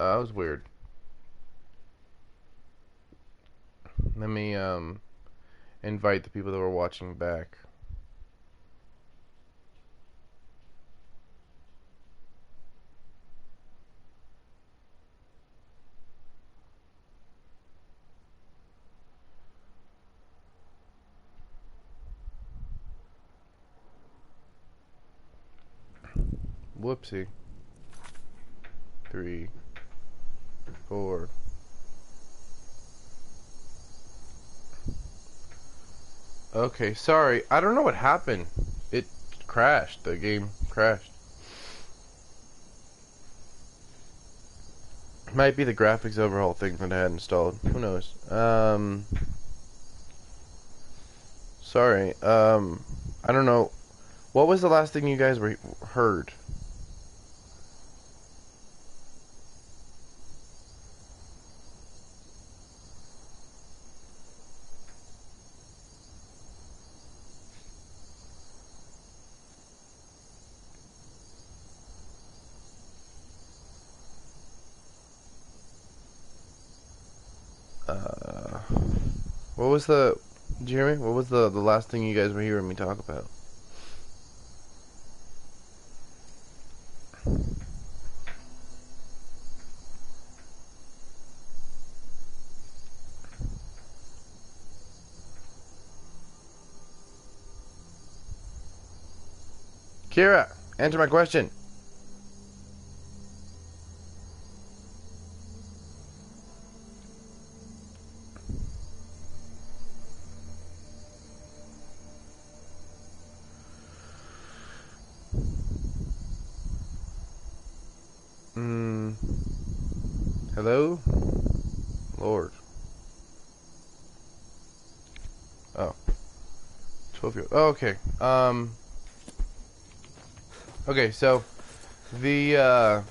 That was weird. Let me invite the people that were watching back. Whoopsie. 3, 4. Okay, sorry. I don't know what happened. It crashed. The game crashed. Might be the graphics overhaul thing that I had installed. Who knows? Sorry. I don't know. What was the last thing you guys heard? What was the... Did you hear me? What was the last thing you guys were hearing me talk about? Kira, answer my question. Hello? Lord. Oh. 12-year-old. Oh, okay. Okay, so the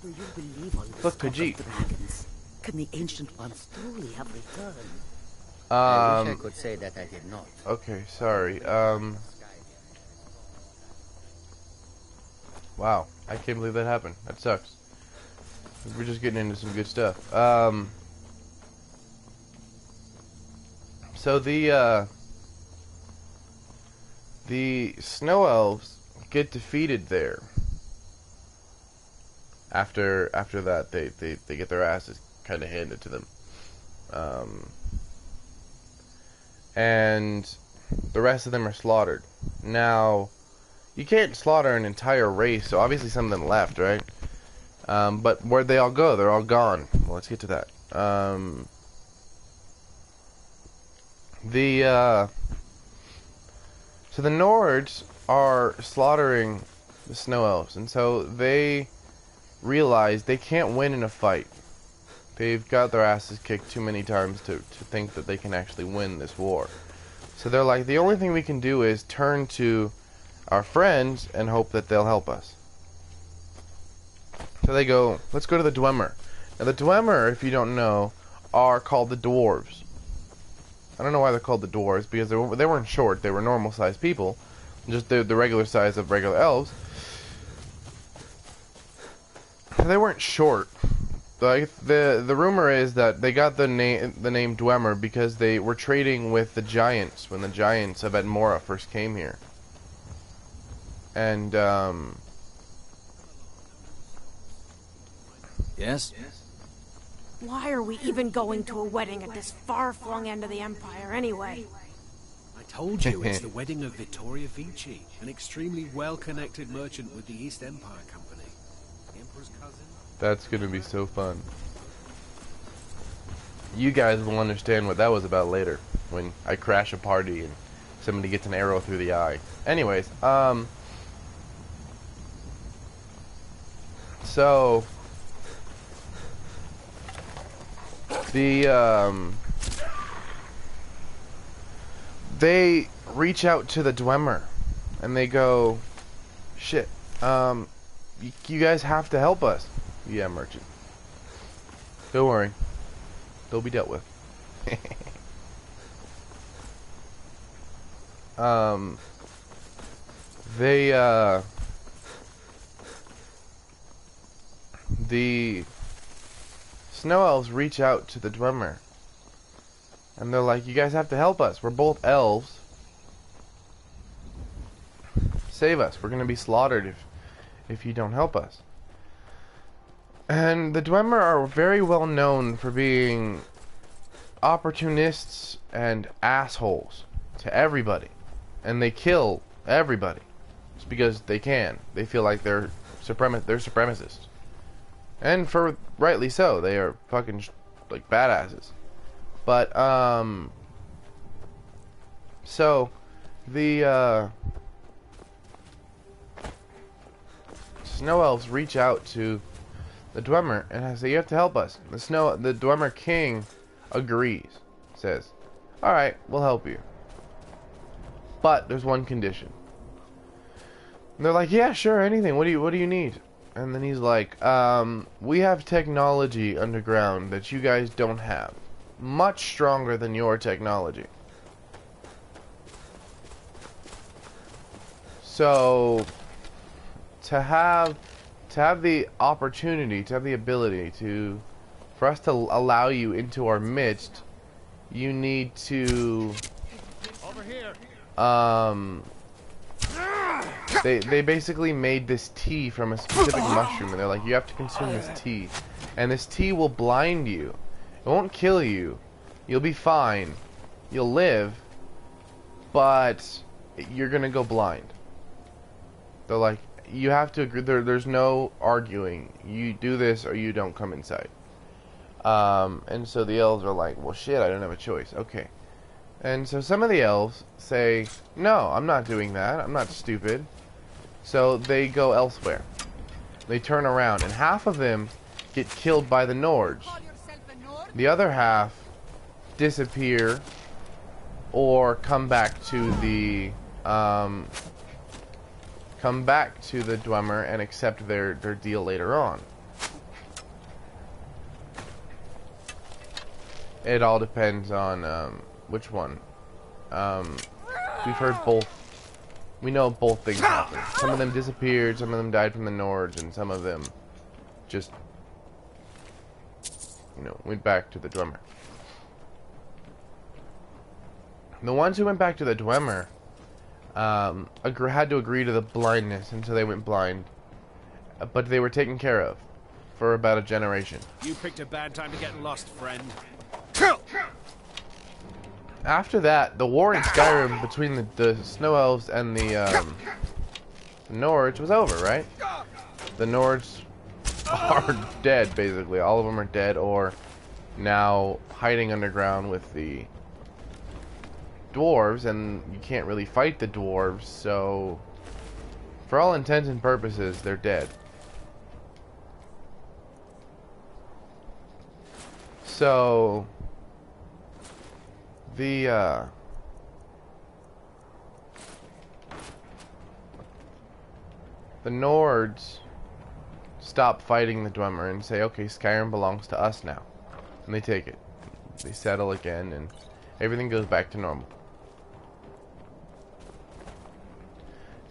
Do you believe on this look, talk Khajiit. of dragons? Can the ancient ones truly have returned? I wish I could say that I did not. Okay, sorry. Wow, I can't believe that happened. That sucks. We're just getting into some good stuff. So the snow elves get defeated there. After that, they get their asses kind of handed to them. And the rest of them are slaughtered. Now, you can't slaughter an entire race, so obviously some of them left, right? But where'd they all go? They're all gone. Well, let's get to that. So the Nords are slaughtering the Snow Elves, and so they realize they can't win in a fight. They've got their asses kicked too many times to think that they can actually win this war. So they're like, the only thing we can do is turn to our friends and hope that they'll help us. So they go, let's go to the Dwemer. Now the Dwemer, if you don't know, are called the dwarves. I don't know why they're called the dwarves, because they weren't short, they were normal sized people. Just the regular size of regular elves. They weren't short. Like the rumor is that they got the name Dwemer because they were trading with the giants when the giants of Edmora first came here. And Yes? Why are we even going to a wedding at this far-flung end of the Empire, anyway? I told you, it's the wedding of Vittoria Vici, an extremely well-connected merchant with the East Empire Company. The Emperor's cousin. that's gonna be so fun. You guys will understand what that was about later, when I crash a party and somebody gets an arrow through the eye. Anyways, so they reach out to the Dwemer and they go, shit, you guys have to help us. Yeah, merchant. Don't worry. They'll be dealt with. the snow elves reach out to the Dwemer. And they're like, you guys have to help us. We're both elves. Save us. We're going to be slaughtered if you don't help us. And the Dwemer are very well known for being opportunists and assholes to everybody. And they kill everybody. Just because they can. They feel like they're supremacists. And for rightly so. They are fucking like badasses. But so the snow elves reach out to the Dwemer and say, you have to help us. The Dwemer king agrees. Says, alright, we'll help you. But there's one condition. And they're like, yeah, sure, anything. What do you need? And then he's like, we have technology underground that you guys don't have. Much stronger than your technology. So to have the opportunity, to have the ability for us to allow you into our midst, you need to Over here. They basically made this tea from a specific mushroom, and they're like, you have to consume this tea, and this tea will blind you. It won't kill you. You'll be fine. You'll live, but you're gonna go blind. They're like, you have to agree. There's no arguing. You do this or you don't come inside. And so the elves are like, well, shit, I don't have a choice. Okay. And so some of the elves say, no, I'm not doing that. I'm not stupid. So they go elsewhere. They turn around, and half of them get killed by the Nords. The other half disappear or come back to the Dwemer and accept their deal later on. It all depends on which one. We've heard both. We know both things happened. Some of them disappeared, some of them died from the Nords, and some of them just, went back to the Dwemer. The ones who went back to the Dwemer had to agree to the blindness, and so they went blind. But they were taken care of for about a generation. You picked a bad time to get lost, friend. After that, the war in Skyrim between the Snow Elves and the Nords was over, right? The Nords are dead, basically. All of them are dead or now hiding underground with the dwarves, and you can't really fight the dwarves, so for all intents and purposes, they're dead. So the Nords stop fighting the Dwemer and say, okay, Skyrim belongs to us now. And they take it. They settle again, and everything goes back to normal.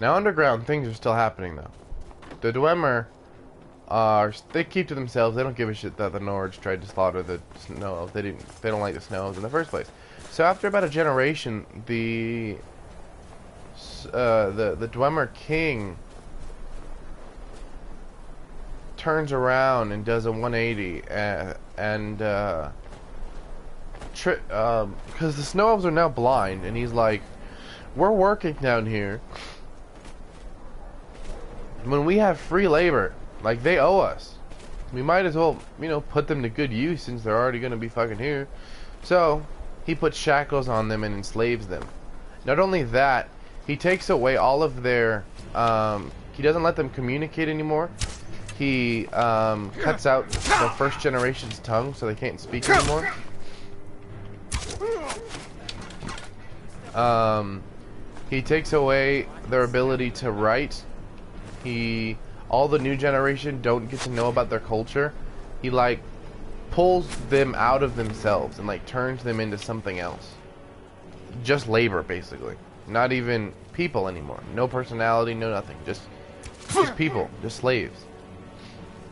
Now underground, things are still happening, though. The Dwemer they keep to themselves. They don't give a shit that the Nords tried to slaughter the Snow Elves. They don't like the Snow Elves in the first place. So after about a generation, the Dwemer king turns around and does a 180 because the Snow Elves are now blind, and he's like, we're working down here when we have free labor. Like, they owe us. We might as well, put them to good use since they're already going to be fucking here. So he puts shackles on them and enslaves them. Not only that, he takes away all of their he doesn't let them communicate anymore. He cuts out the first generation's tongue so they can't speak anymore. He takes away their ability to write. All the new generation don't get to know about their culture. He pulls them out of themselves and turns them into something else. Just labor, basically. Not even people anymore. No personality, no nothing. Just people, just slaves.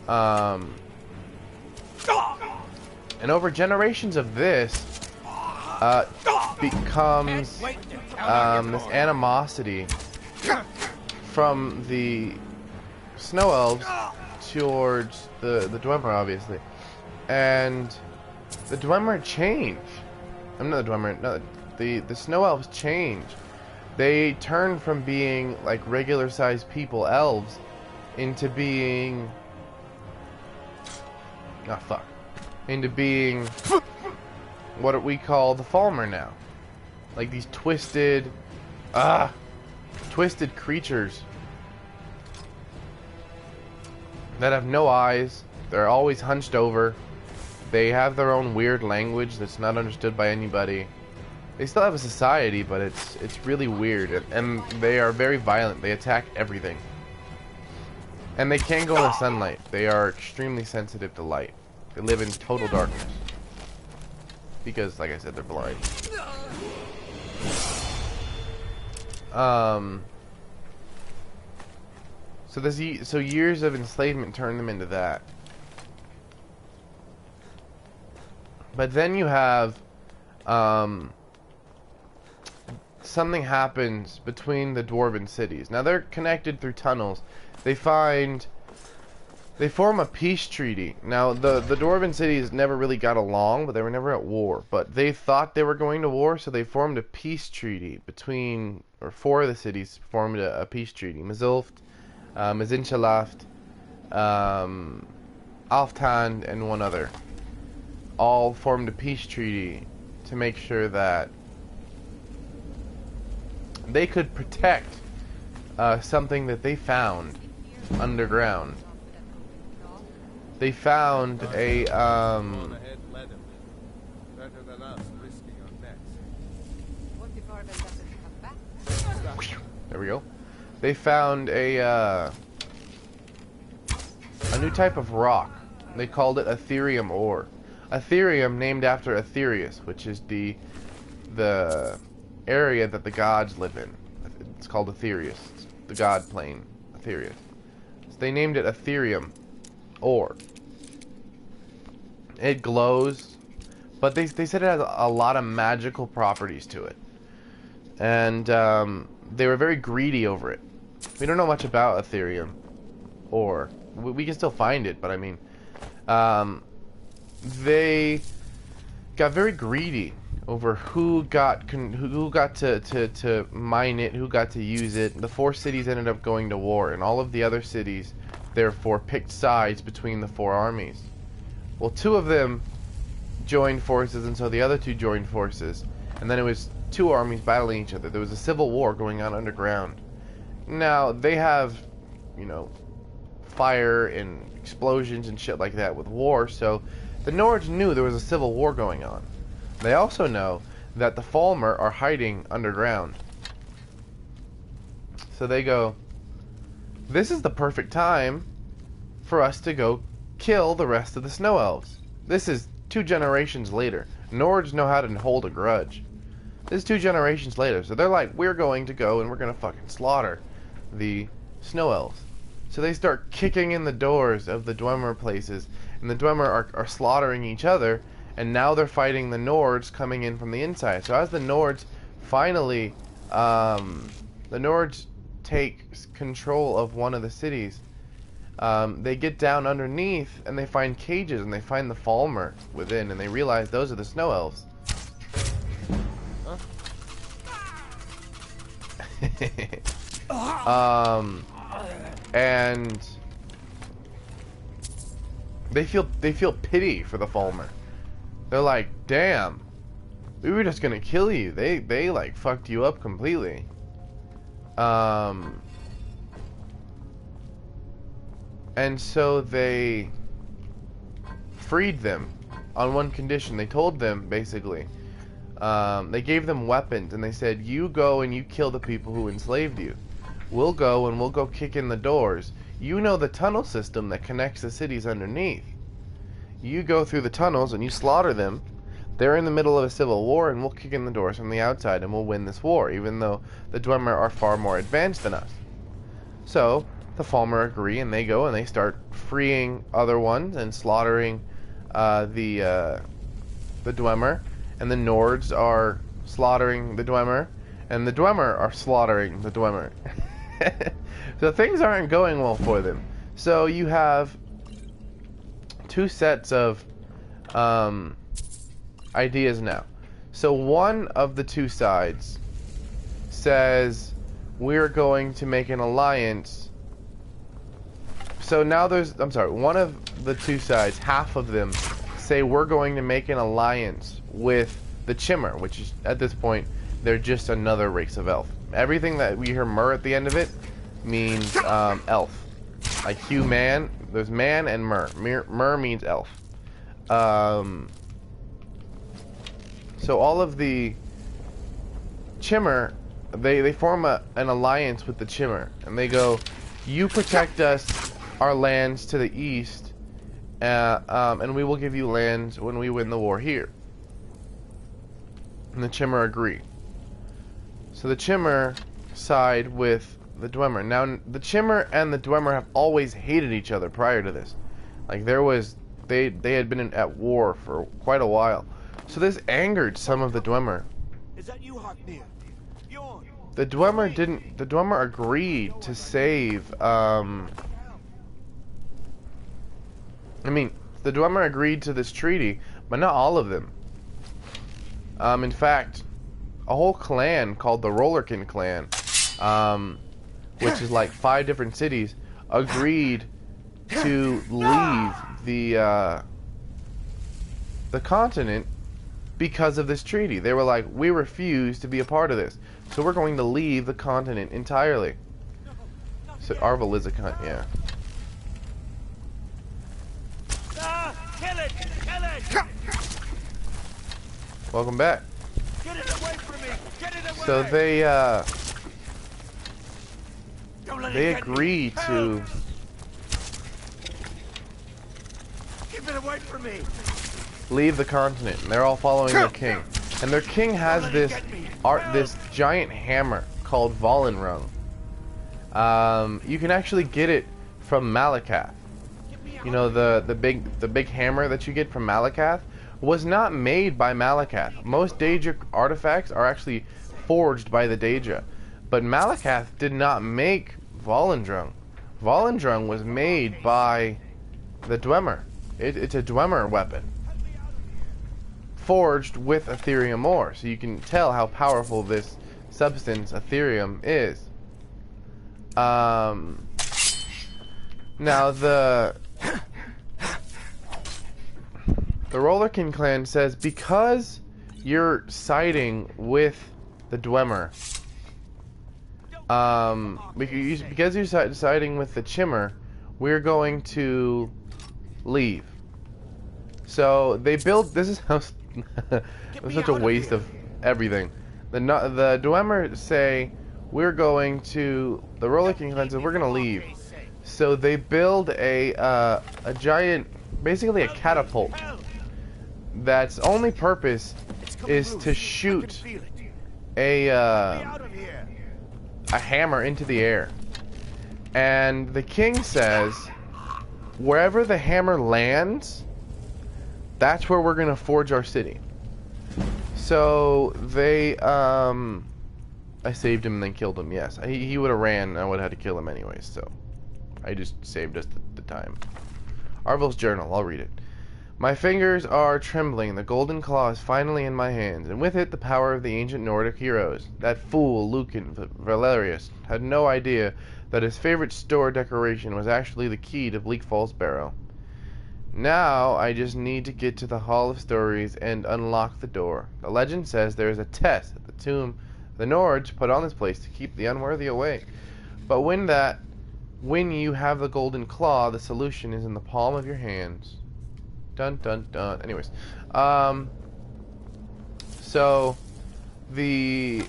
And over generations of this, becomes this animosity from the snow elves towards the Dwemer, obviously. And the Dwemer change. I'm not the Dwemer, no, the snow elves change. They turn from being like regular sized people, elves, into being into being what we call the Falmer now. Like these twisted creatures that have no eyes. They're always hunched over. They have their own weird language that's not understood by anybody. They still have a society, but it's really weird, and they are very violent. They attack everything. And they can't go in the sunlight. They are extremely sensitive to light. They live in total darkness. Because, like I said, they're blind. So years of enslavement turned them into that. But then you have something happens between the dwarven cities. Now they're connected through tunnels. They form a peace treaty. Now the dwarven cities never really got along, but they were never at war. But they thought they were going to war, so they formed a peace treaty between, or four of the cities formed a peace treaty. Mazulft, Mazinchalaft, Alftand, and one other. All formed a peace treaty to make sure that they could protect something that they found underground. They found a there we go. They found a new type of rock. They called it Ethereum ore. Ethereum named after Aetherius, which is the area that the gods live in. It's called Aetherius. It's the god plane, Aetherius. So they named it Ethereum ore. It glows, but they said it has a lot of magical properties to it. And they were very greedy over it. We don't know much about Ethereum ore. We can still find it, but I mean, they got very greedy over who got to mine it, who got to use it. The four cities ended up going to war, and all of the other cities therefore picked sides between the four armies. Well, two of them joined forces, and so the other two joined forces, and then it was two armies battling each other. There was a civil war going on underground. Now they have, you know, fire and explosions and shit like that with war, so the Nords knew there was a civil war going on. They also know that the Falmer are hiding underground. So they go, this is the perfect time for us to go kill the rest of the Snow Elves. This is 2 generations later. Nords know how to hold a grudge. This is 2 generations later, so they're like, we're going to go and we're going to fucking slaughter the Snow Elves. So they start kicking in the doors of the Dwemer places, and the Dwemer are slaughtering each other, and now they're fighting the Nords coming in from the inside. So as the Nords finally, the Nords take control of one of the cities, they get down underneath, and they find cages, and they find the Falmer within, and they realize those are the Snow Elves. And they feel pity for the Falmer. They're like, damn, we were just gonna kill you. They like fucked you up completely. And so they freed them on one condition. They told them, basically, they gave them weapons, and they said, you go and you kill the people who enslaved you. We'll go and we'll go kick in the doors. You know the tunnel system that connects the cities underneath. You go through the tunnels and you slaughter them. They're in the middle of a civil war, and we'll kick in the doors from the outside and we'll win this war, even though the Dwemer are far more advanced than us. So the Falmer agree, and they go and they start freeing other ones and slaughtering the Dwemer, and the Nords are slaughtering the Dwemer, and the Dwemer are slaughtering the Dwemer. So things aren't going well for them. So you have two sets of ideas now. So one of the two sides says, we're going to make an alliance. So now one of the two sides, half of them, say we're going to make an alliance with the Chimmer, which is, at this point, they're just another race of elf. Everything that we hear Mer at the end of it means elf. Like human, there's man and Mer. Mer means elf. So all of the Chimmer, they form an alliance with the Chimmer, and they go, you protect us, our lands to the east, and we will give you lands when we win the war here. And the Chimmer agree. So the Chimmer side with the Dwemer. Now, the Chimmer and the Dwemer have always hated each other prior to this. Like, they had been at war for quite a while. So this angered some of the Dwemer. Is that you, Hognir? Bjorn? The Dwemer agreed to save, the Dwemer agreed to this treaty, but not all of them. In fact, a whole clan called the Rollerkin clan, which is like 5 different cities, agreed to leave the continent because of this treaty. They were like, we refuse to be a part of this, so we're going to leave the continent entirely. So Arvel is a cunt, yeah. Kill it! Kill it! Welcome back. Get it away from me! Get it away! So Don't let they it get me. agree to Help! Keep it away from me! leave the continent, and they're all following their king. And their king has this giant hammer called Volenrung. You can actually get it from Malakath. You know, the big hammer that you get from Malakath was not made by Malakath. Most Daedra artifacts are actually forged by the Daedra, but Malakath did not make Volendrung. Volendrung was made by the Dwemer. It's a Dwemer weapon, forged with Ethereum ore, so you can tell how powerful this substance, Ethereum, is. Now the Rollerkin clan says, because you're siding with the Dwemer, because you're siding with the Chimmer, we're going to leave. So they build. This is how. It's such a waste of everything. The Dwemer say, we're going to. The Rollerkin clan says, we're going to leave. So they build a giant, basically a catapult, that's only purpose is to shoot a hammer into the air. And the king says, wherever the hammer lands, that's where we're gonna forge our city. So they, I saved him and then killed him. Yes, he would have ran. I would have had to kill him anyways. So I just saved us the time. Arvel's journal. I'll read it. My fingers are trembling. The golden claw is finally in my hands, and with it the power of the ancient Nordic heroes. That fool, Lucan Valerius, had no idea that his favorite store decoration was actually the key to Bleak Falls Barrow. Now I just need to get to the Hall of Stories and unlock the door. The legend says there is a test at the tomb the Nords put on this place to keep the unworthy away. But when you have the golden claw, the solution is in the palm of your hands. Dun dun dun. Anyways, so the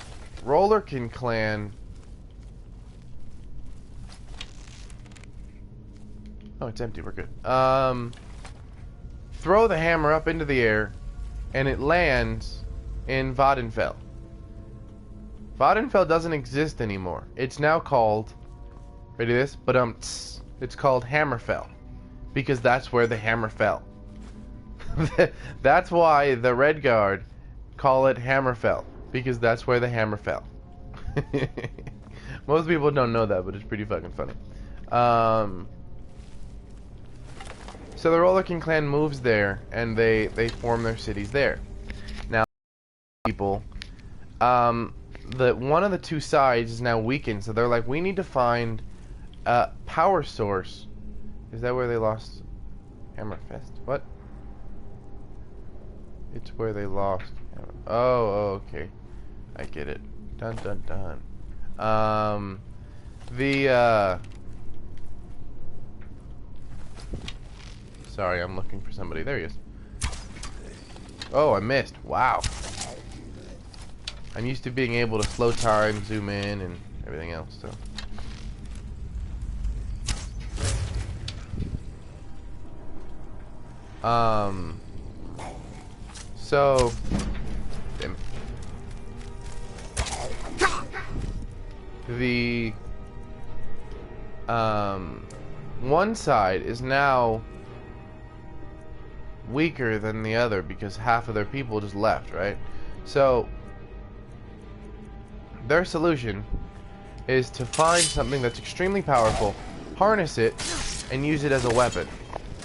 Rollerkin clan. Oh, it's empty. We're good. Throw the hammer up into the air, and it lands in Vvardenfell. Vvardenfell doesn't exist anymore. It's now called Ready this? But it's called Hammerfell because that's where the hammer fell. That's why the Red Guard call it Hammerfell because that's where the hammer fell. Most people don't know that, but it's pretty fucking funny. So the Rollerkin clan moves there, and they form their cities there. Now, people, the one of the two sides is now weakened, so they're like, we need to find a power source. Is that where they lost Hammerfest? What? It's where they lost. Oh, okay, I get it. Dun dun dun. Sorry, I'm looking for somebody. There he is. Oh, I missed. Wow. I'm used to being able to slow time, zoom in, and everything else, so. So, damn it. The one side is now weaker than the other because half of their people just left, right? So their solution is to find something that's extremely powerful, harness it, and use it as a weapon.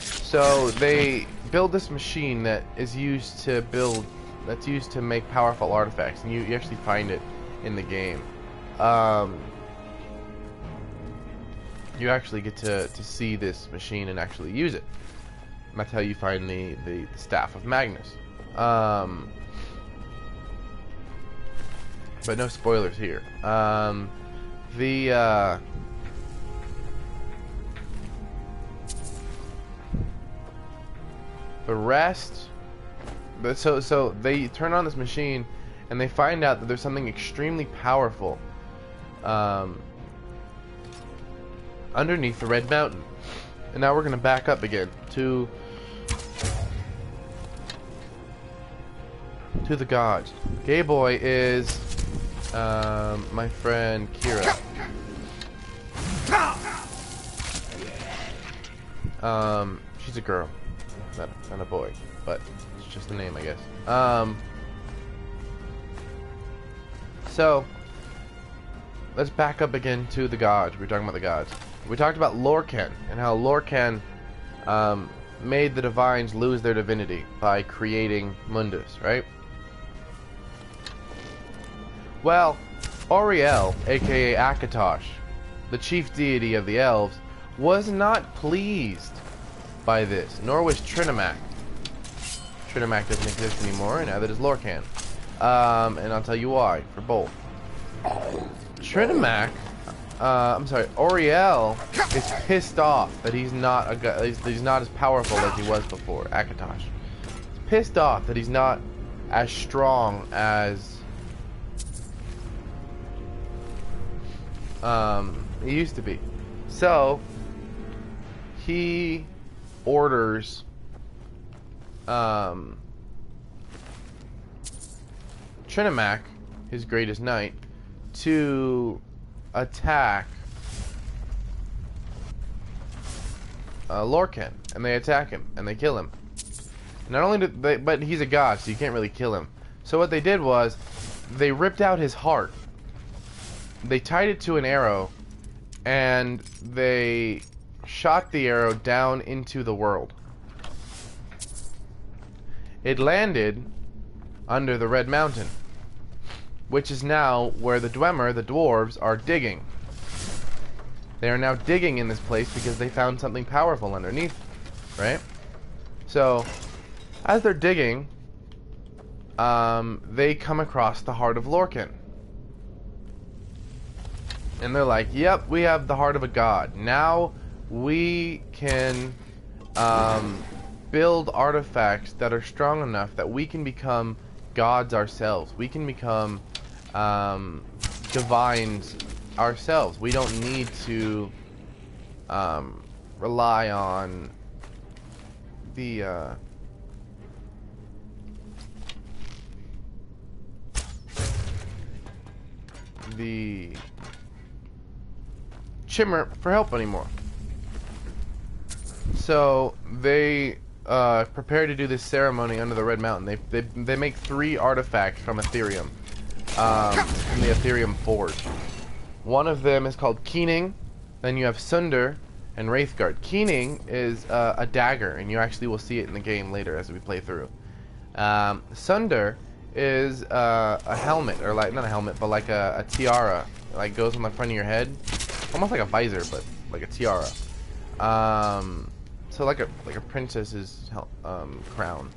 So they build this machine that is used to make powerful artifacts, and you actually find it in the game. You actually get to see this machine and actually use it. And that's how you find the Staff of Magnus. But no spoilers here. The rest, so they turn on this machine and they find out that there's something extremely powerful underneath the Red Mountain. And now we're gonna back up again to the gods. Gay Boy is my friend Kira. She's a girl, not a boy, but it's just a name, I guess. So let's back up again to the gods. We're talking about the gods. We talked about Lorcan and how Lorcan made the divines lose their divinity by creating Mundus, right? Well, Auriel, aka Akatosh, the chief deity of the elves, was not pleased by this, nor was Trinimac. Trinimac doesn't exist anymore, and neither does Lorcan. And I'll tell you why, for both. Trinimac, Auriel is pissed off that he's not he's not as powerful as he was before, Akatosh. He's pissed off that he's not as strong as he used to be. So he orders Trinimac, his greatest knight, to attack Lorcan, and they attack him and they kill him. Not only did they, but he's a god, so you can't really kill him. So what they did was they ripped out his heart, they tied it to an arrow, and they shot the arrow down into the world. It landed under the Red Mountain, which is now where the Dwemer, the dwarves, are digging. They are now digging in this place because they found something powerful underneath, right? So, as they're digging, they come across the heart of Lorcan. And they're like, yep, we have the heart of a god. Now we can build artifacts that are strong enough that we can become gods ourselves. We can become divines ourselves. We don't need to rely on the Chimmer for help anymore. So they prepare to do this ceremony under the Red Mountain. They make 3 artifacts from Ethereum, from the Ethereum Forge. One of them is called Keening. Then you have Sunder and Wraithguard. Keening is a dagger, and you actually will see it in the game later as we play through. Sunder is a helmet, or like not a helmet, but like a tiara. It like goes on the front of your head, almost like a visor, but like a tiara. So like a princess's crown.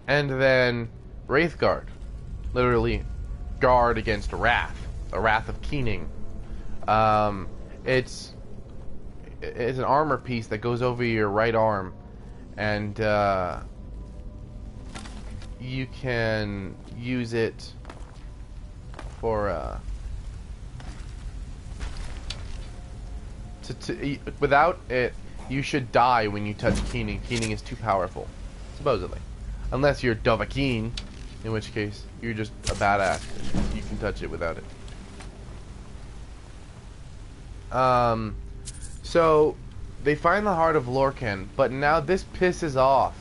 And then Wraithguard, literally guard against wrath, the wrath of Keening. It's an armor piece that goes over your right arm, and you can use it for without it, you should die when you touch Keening. Keening is too powerful, supposedly, unless you're Dovahkiin, in which case you're just a badass. You can touch it without it. So they find the heart of Lorcan, but now this pisses off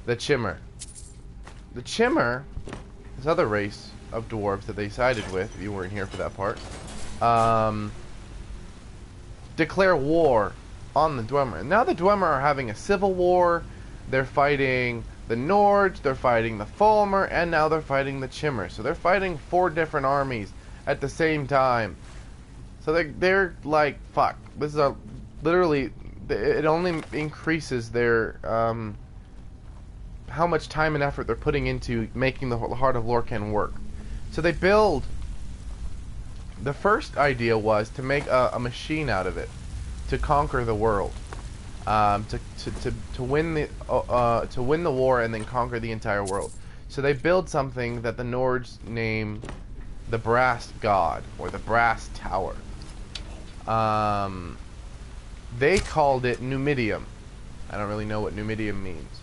the Chimmer. The Chimmer, this other race of dwarves that they sided with, if you weren't here for that part, declare war on the Dwemer. And now the Dwemer are having a civil war. They're fighting the Nords, they're fighting the Fulmer, and now they're fighting the Chimmer. So they're fighting 4 different armies at the same time. So they're like, fuck. This is literally, it only increases their how much time and effort they're putting into making the Heart of Lorcan work. So they build. The first idea was to make a machine out of it, to conquer the world, to win the war and then conquer the entire world. So they build something that the Nords name the Brass God, or the Brass Tower. They called it Numidium. I don't really know what Numidium means,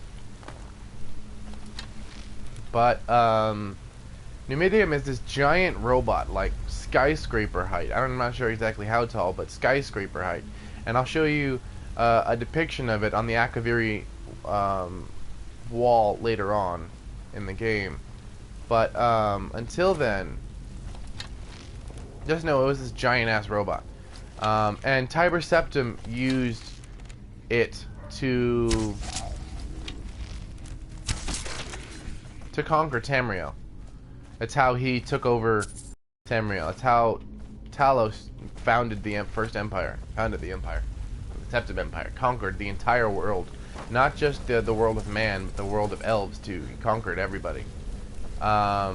but Numidium is this giant robot, like skyscraper height. I'm not sure exactly how tall, but skyscraper height. And I'll show you a depiction of it on the Akaviri wall later on in the game. But until then, just know it was this giant ass robot. And Tiber Septim used it to conquer Tamriel. That's how he took over Tamriel. That's how Talos founded the first empire. Founded the empire. The Septim Empire. Conquered the entire world. Not just the world of man, but the world of elves too. He conquered everybody. Now,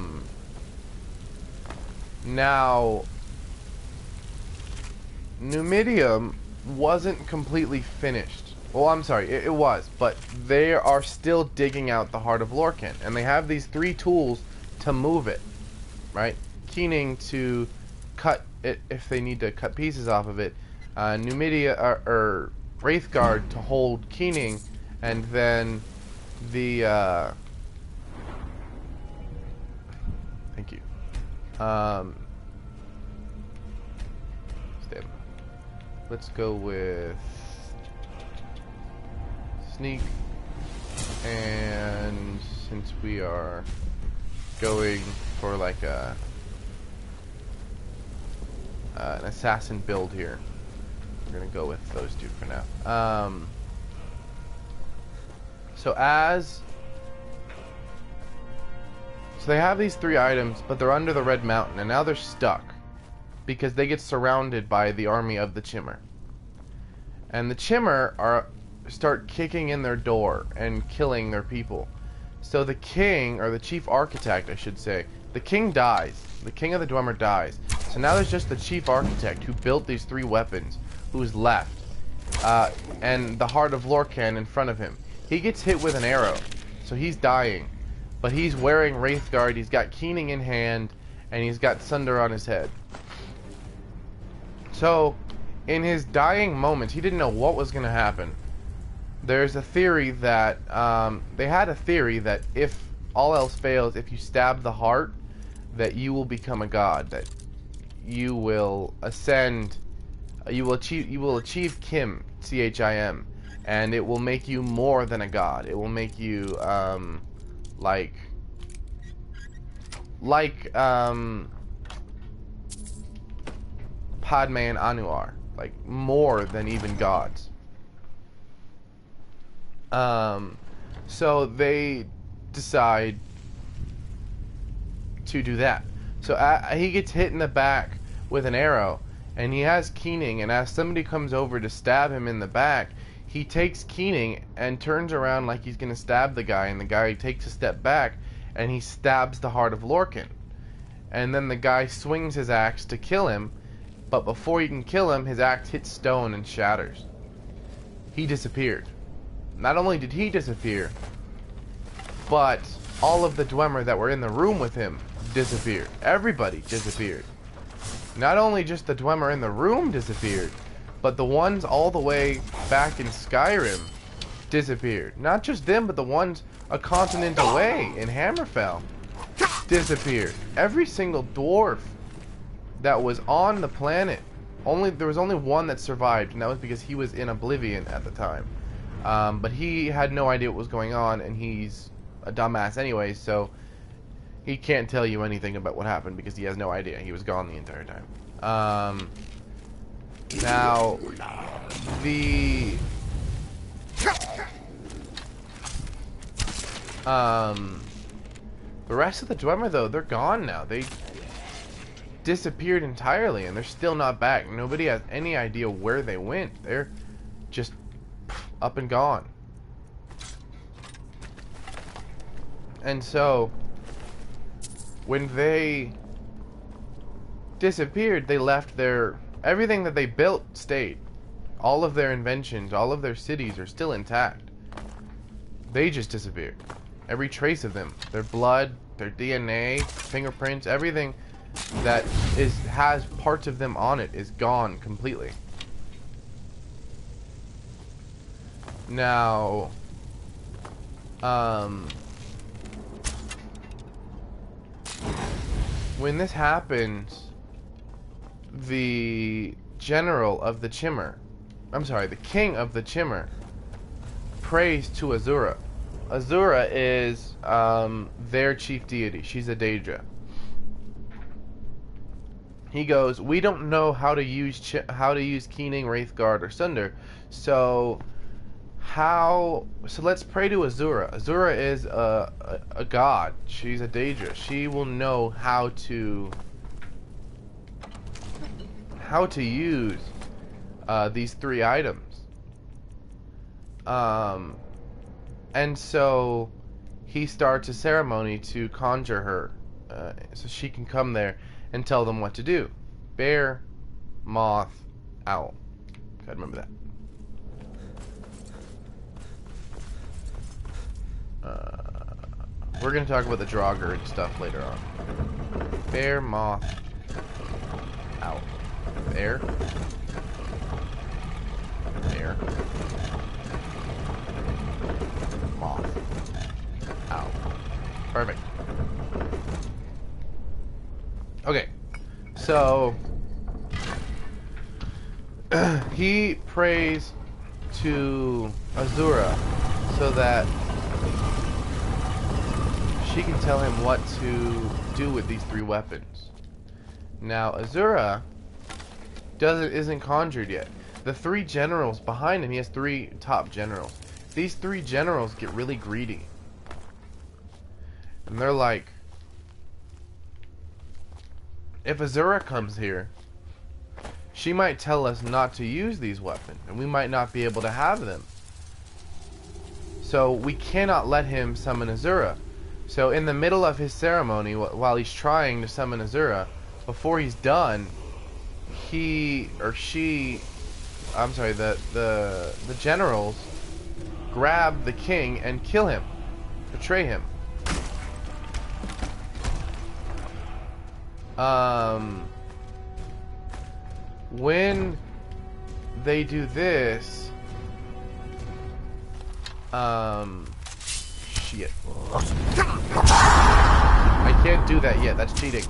Numidium wasn't completely finished. Well, I'm sorry, it was, but they are still digging out the Heart of Lorcan, and they have these 3 tools to move it, right? Keening to cut it if they need to cut pieces off of it, Numidia or Wraithguard to hold Keening, and then the thank you. Let's go with sneak, and since we are going for like an assassin build here, we're gonna go with those 2 for now. So they have these 3 items, but they're under the Red Mountain, and now they're stuck because they get surrounded by the army of the Chimmer. And the Chimmer start kicking in their door and killing their people. So the king, or the chief architect I should say, the king dies. The king of the Dwemer dies. So now there's just the chief architect who built these 3 weapons, who's left. And the Heart of Lorcan in front of him. He gets hit with an arrow, so he's dying. But he's wearing Wraithguard, he's got Keening in hand, and he's got Sunder on his head. So, in his dying moments, he didn't know what was going to happen. There's a theory that, they had a theory that if all else fails, if you stab the heart, that you will become a god. That you will ascend. You will achieve Kim, Chim, and it will make you more than a god. It will make you like Padme and Anu are, like more than even gods. So they decide to do that. So he gets hit in the back with an arrow, and he has keening, and as somebody comes over to stab him in the back, he takes keening and turns around like he's going to stab the guy, and the guy takes a step back, and he stabs the heart of Lorcan. And then the guy swings his axe to kill him, but before he can kill him, his axe hits stone and shatters. He disappeared. Not only did he disappear, but all of the Dwemer that were in the room with him disappeared. Everybody disappeared. Not only just the Dwemer in the room disappeared, but the ones all the way back in Skyrim disappeared. Not just them, but the ones a continent away in Hammerfell disappeared. Every single dwarf that was on the planet, there was only one that survived, and that was because he was in Oblivion at the time. But he had no idea what was going on, and he's a dumbass anyway, so he can't tell you anything about what happened because he has no idea. He was gone the entire time. Now, the rest of the Dwemer, though, they're gone now. They disappeared entirely, and they're still not back. Nobody has any idea where they went. They're just up and gone. And so, when they disappeared, they left everything that they built stayed. All of their inventions, all of their cities are still intact. They just disappeared. Every trace of them, their blood, their DNA, fingerprints, everything that has parts of them on it is gone completely. Now, when this happens, the general of the Chimmer, the king of the Chimmer, prays to Azura. Azura is their chief deity. She's a Daedra. He goes, we don't know how to use Keening, Wraithguard, or Sunder, so let's pray to Azura. Azura is a god. She's a Daedra. She will know how to use these three items. And so he starts a ceremony to conjure her, so she can come there and tell them what to do. Bear, moth, owl. Gotta remember that. We're gonna talk about the Draugr and stuff later on. Bear, moth, owl. Bear. Bear. Moth. Owl. Perfect. Okay. So he prays to Azura so that she can tell him what to do with these three weapons. Now Azura isn't conjured yet. The three generals behind him, he has three top generals. These three generals get really greedy. And they're like, if Azura comes here, she might tell us not to use these weapons, and we might not be able to have them. So we cannot let him summon Azura. So in the middle of his ceremony, while he's trying to summon Azura, before he's done, the generals grab the king and kill him, betray him. When they do this, shit. I can't do that yet, that's cheating.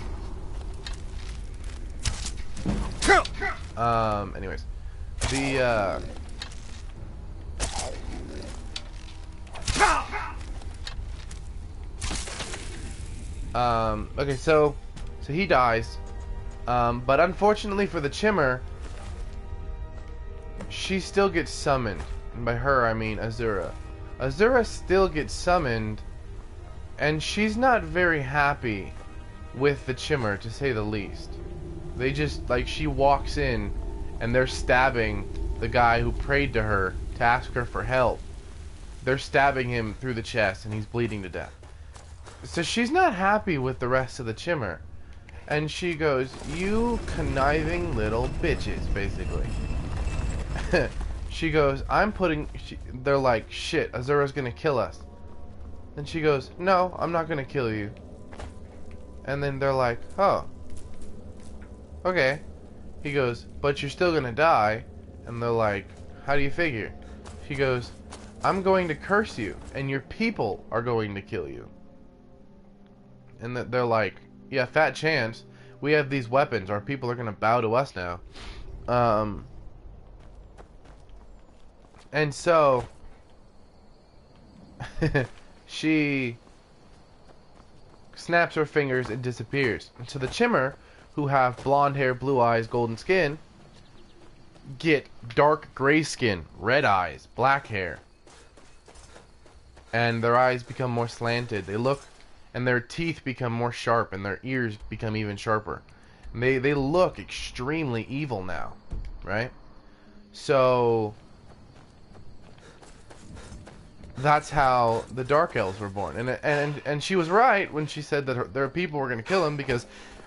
Anyways, the okay, so he dies, but unfortunately for the Chimmer, she still gets summoned. And by her, I mean Azura. Azura still gets summoned, and she's not very happy with the Chimmer, to say the least. They just, like, she walks in, and they're stabbing the guy who prayed to her to ask her for help. They're stabbing him through the chest, and he's bleeding to death. So she's not happy with the rest of the Chimmer. And she goes, "You conniving little bitches," basically. She goes, they're like, "Shit, Azura's gonna kill us." And she goes, "No, I'm not gonna kill you." And then they're like, "Oh, okay." He goes, "But you're still gonna die." And they're like, "How do you figure?" She goes, "I'm going to curse you, and your people are going to kill you." And they're like, "Yeah, fat chance. We have these weapons. Our people are gonna bow to us now." And so she snaps her fingers and disappears. And so the Chimmer, who have blonde hair, blue eyes, golden skin, get dark gray skin, red eyes, black hair. And their eyes become more slanted. They look, and their teeth become more sharp, and their ears become even sharper. And they look extremely evil now, right? So that's how the Dark Elves were born. And she was right when she said that their people were going to kill him, because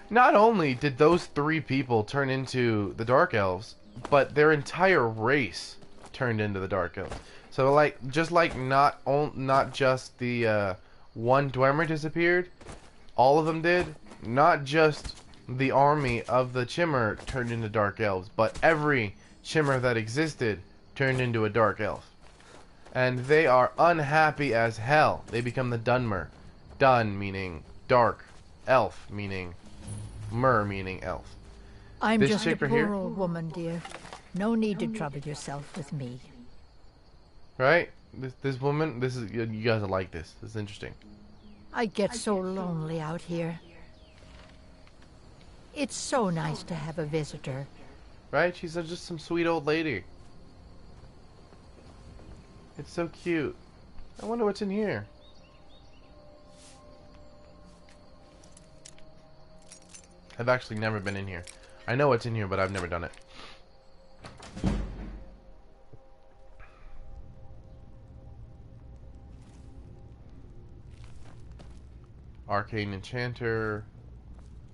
not only did those 3 people turn into the Dark Elves, but their entire race turned into the Dark Elves. So not just the one Dwemer disappeared, all of them did. Not just the army of the Chimmer turned into Dark Elves, but every Chimmer that existed turned into a Dark Elf. And they are unhappy as hell. They become the Dunmer. Dun meaning dark, elf meaning mer meaning elf. I'm This just a chick right poor here- old woman, dear. No need to trouble yourself with me. Right? This woman, this is, you guys will like this. This is interesting. I get so lonely out here. It's so nice to have a visitor. Right? She's just some sweet old lady. It's so cute. I wonder what's in here. I've actually never been in here. I know what's in here, but I've never done it. Arcane Enchanter,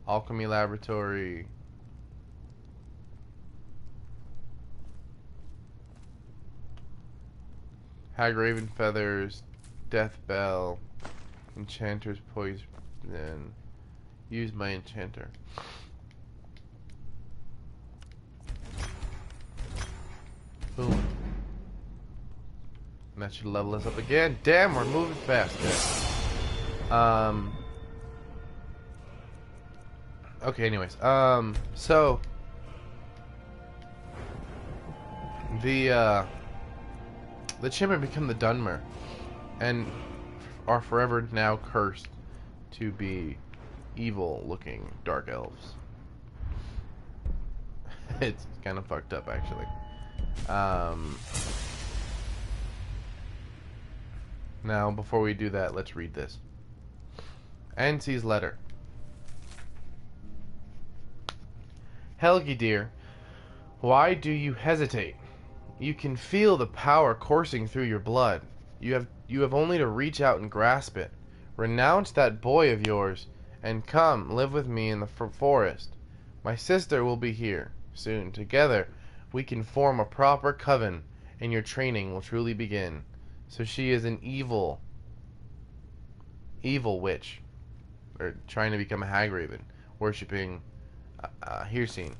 Alchemy Laboratory, Hag Raven Feathers, Death Bell, Enchanter's Poison, use my Enchanter. Boom. And that should level us up again. Damn, we're moving fast. Okay, anyways. So the Chimmer become the Dunmer and are forever now cursed to be evil looking dark elves. It's kind of fucked up, actually. Now, before we do that, let's read this. Ansie's letter. Helgi, dear, why do you hesitate? You can feel the power coursing through your blood. You have only to reach out and grasp it. Renounce that boy of yours, and come live with me in the forest. My sister will be here soon. Together, we can form a proper coven, and your training will truly begin. So she is an evil witch, or trying to become a hag raven, worshipping Hircine.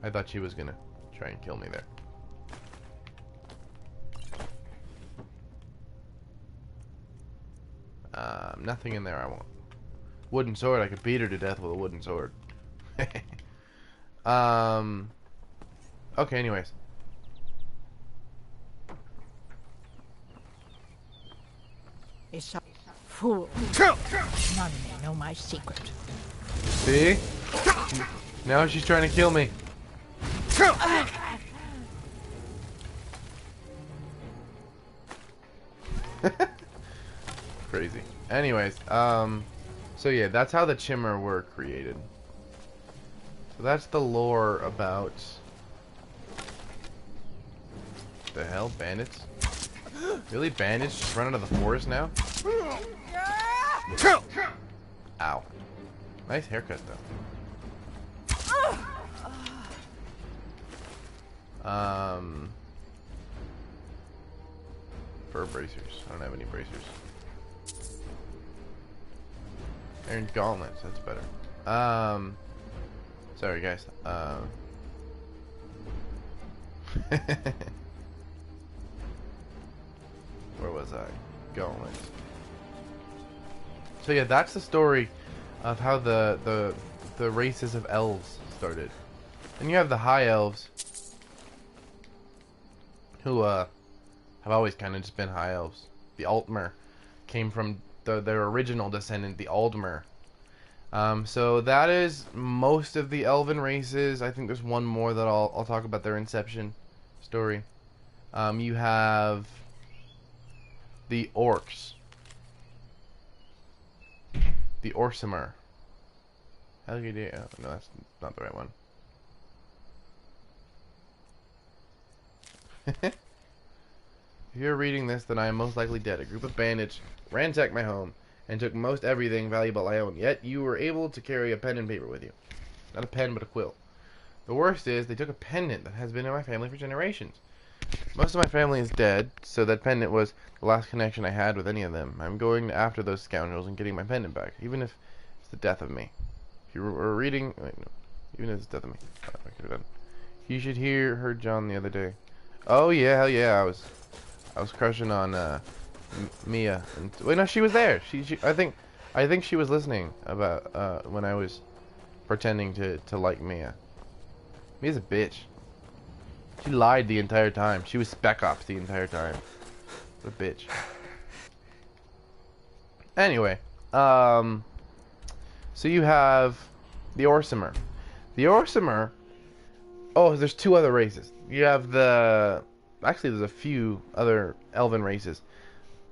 I thought she was gonna try and kill me there. Nothing in there I won't. Wooden sword, I could beat her to death with a wooden sword. Okay, anyways. It's a fool. None may know my secret. See? Now she's trying to kill me. Crazy. Anyways, so yeah, that's how the Chimmer were created. So that's the lore about... The hell? Bandits? Really? Bandits just run out of the forest now? Ow. Nice haircut, though. Fur bracers. I don't have any bracers. And gauntlets. That's better. Sorry, guys. Where was I? Gauntlets. So yeah, that's the story of how the races of elves started. And you have the high elves, who have always kind of just been high elves. The Altmer came from their original descendant, the Aldmer. So that is most of the elven races. I think there's one more that I'll talk about their inception story. You have the orcs. The Orsimer. How do you do? Oh, no, that's not the right one. If you're reading this, then I am most likely dead. A group of bandits ransacked my home and took most everything valuable I own. Yet you were able to carry a pen and paper with you. Not a pen, but a quill. The worst is they took a pendant that has been in my family for generations. Most of my family is dead, so that pendant was the last connection I had with any of them. I'm going after those scoundrels and getting my pendant back, even if it's the death of me. If you were reading... Wait, no. Even if it's the death of me. Oh, I could have done. You should heard John the other day. Oh, yeah, hell yeah, I was crushing on, Mia. And, wait, no, she was there. I think she was listening about, when I was pretending to like Mia. Mia's a bitch. She lied the entire time. She was Spec Ops the entire time. What a bitch. Anyway, so you have the Orsimer. The Orsimer... Oh, there's two other races. You have the... Actually, there's a few other elven races.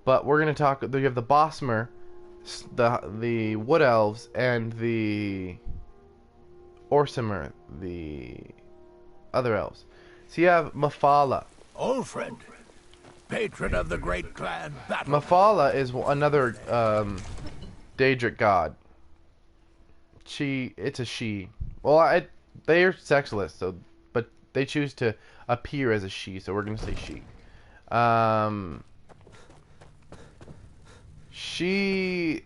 But we're going to talk... You have the Bosmer, the Wood Elves, and the Orsimer, the other elves. So you have Mafala. Old friend. Patron of the great clan battle. Mafala is another Daedric god. It's a she. Well, they are sexless, so but they choose to appear as a she, so we're gonna say she. She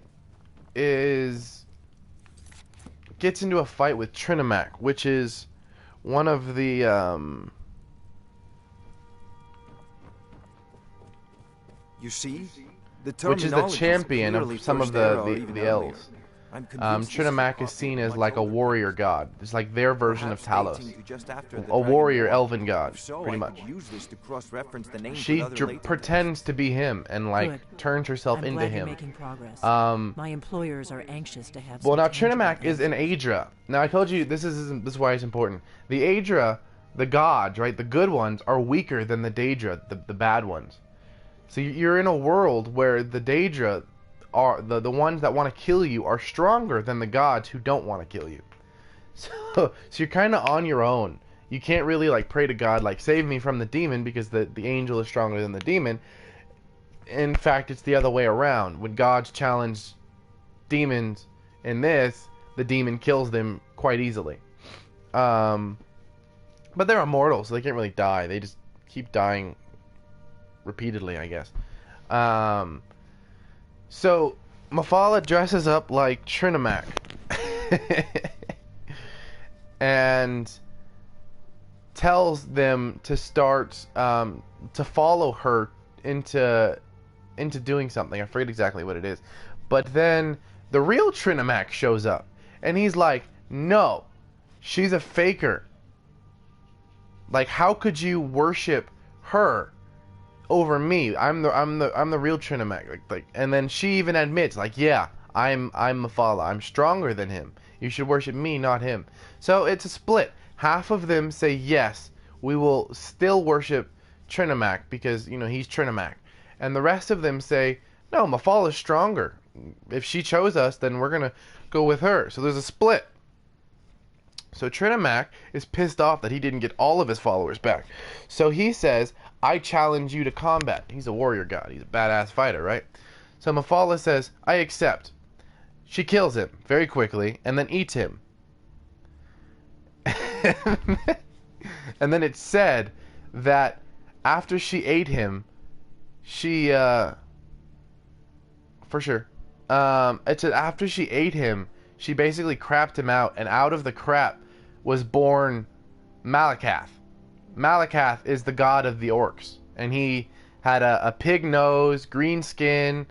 gets into a fight with Trinimac, which is one of the You see, which is the champion of some of the elves. Trinimac is seen as like a warrior god. It's like their version of Talos. A warrior elven god, pretty much. She pretends to be him and like turns herself into him. Making progress. My employers are anxious to have. Well, now Trinimac is an Aedra. Now I told you this is why it's important. The Aedra, the gods, right, the good ones are weaker than the Daedra, the bad ones. So you're in a world where the Daedra are the ones that want to kill you are stronger than the gods who don't want to kill you. So you're kind of on your own. You can't really like pray to God like save me from the demon because the angel is stronger than the demon. In fact, it's the other way around. When gods challenge demons in this, the demon kills them quite easily. But they're immortal, so they can't really die. They just keep dying repeatedly, I guess. So Mafala dresses up like Trinimac and tells them to start to follow her into doing something. I forget exactly what it is, But then the real Trinimac shows up, and he's like, no, she's a faker. Like, how could you worship her over me? I'm the real Trinimac. Like, and then she even admits, like, yeah, I'm Mephala. I'm stronger than him. You should worship me, not him. So it's a split. Half of them say yes, we will still worship Trinimac because, you know, he's Trinimac. And the rest of them say, no, Mephala is stronger. If she chose us, then we're going to go with her. So there's a split. So Trinimac is pissed off that he didn't get all of his followers back. So he says, I challenge you to combat. He's a warrior god. He's a badass fighter, right? So Mephala says, I accept. She kills him very quickly and then eats him. And then it's said that after she ate him, she, for sure, it said after she ate him, she basically crapped him out, and out of the crap was born Malakath. Malakath is the god of the orcs, and he had a pig nose, green skin,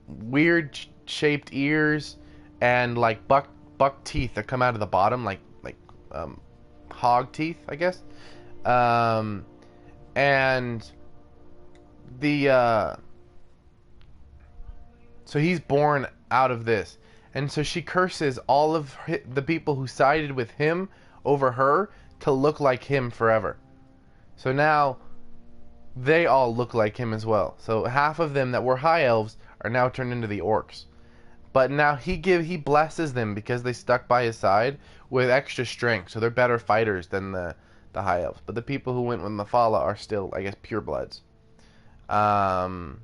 weird shaped ears, and like buck teeth that come out of the bottom, like hog teeth, I guess. And the so he's born out of this. And so she curses all of the people who sided with him over her to look like him forever. So now they all look like him as well. So half of them that were high elves are now turned into the orcs. But now he blesses them because they stuck by his side with extra strength. So they're better fighters than the high elves. But the people who went with Mephala are still, I guess, purebloods. And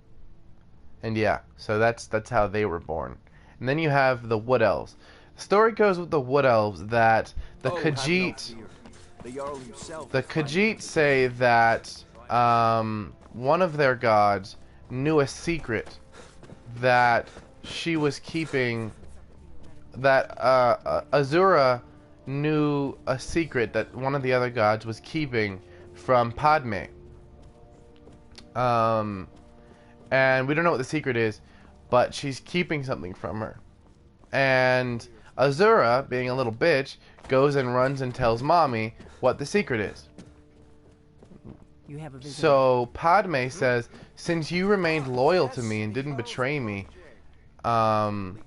yeah, so that's how they were born. And then you have the Wood Elves. The story goes with the Wood Elves that the Khajiit say that one of their gods knew a secret that she was keeping, that Azura knew a secret that one of the other gods was keeping from Padme. And we don't know what the secret is, but she's keeping something from her. And Azura, being a little bitch, goes and runs and tells Mommy what the secret is. So Padme says, since you remained loyal to me and didn't betray me, I'm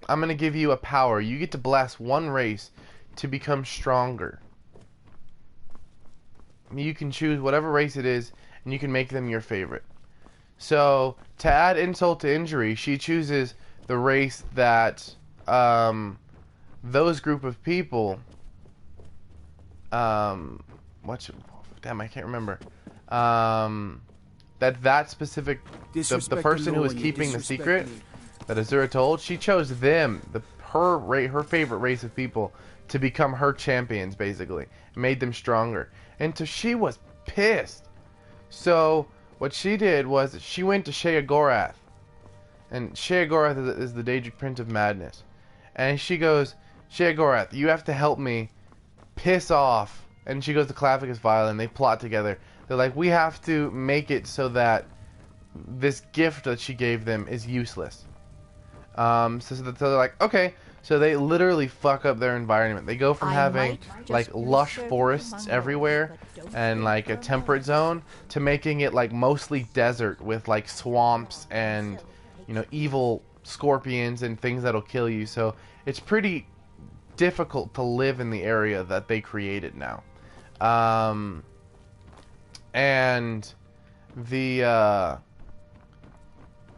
gonna give you a power. You get to bless one race to become stronger. You can choose whatever race it is, and you can make them your favorite. So, to add insult to injury, she chooses the race that those group of people, damn, I can't remember. That specific, the person who was keeping the secret that Azura told, she chose them, her favorite race of people, to become her champions, basically. Made them stronger. And so she was pissed. So what she did was she went to Sheogorath. And Sheogorath is the Daedric Prince of Madness. And she goes, Sheogorath, you have to help me piss off. And she goes to Clavicus Vile and they plot together. They're like, we have to make it so that this gift that she gave them is useless. So they're like, okay. So they literally fuck up their environment. They go from having like lush forests everywhere and like a temperate zone to making it like mostly desert with like swamps and, you know, evil scorpions and things that'll kill you. So it's pretty difficult to live in the area that they created now. And the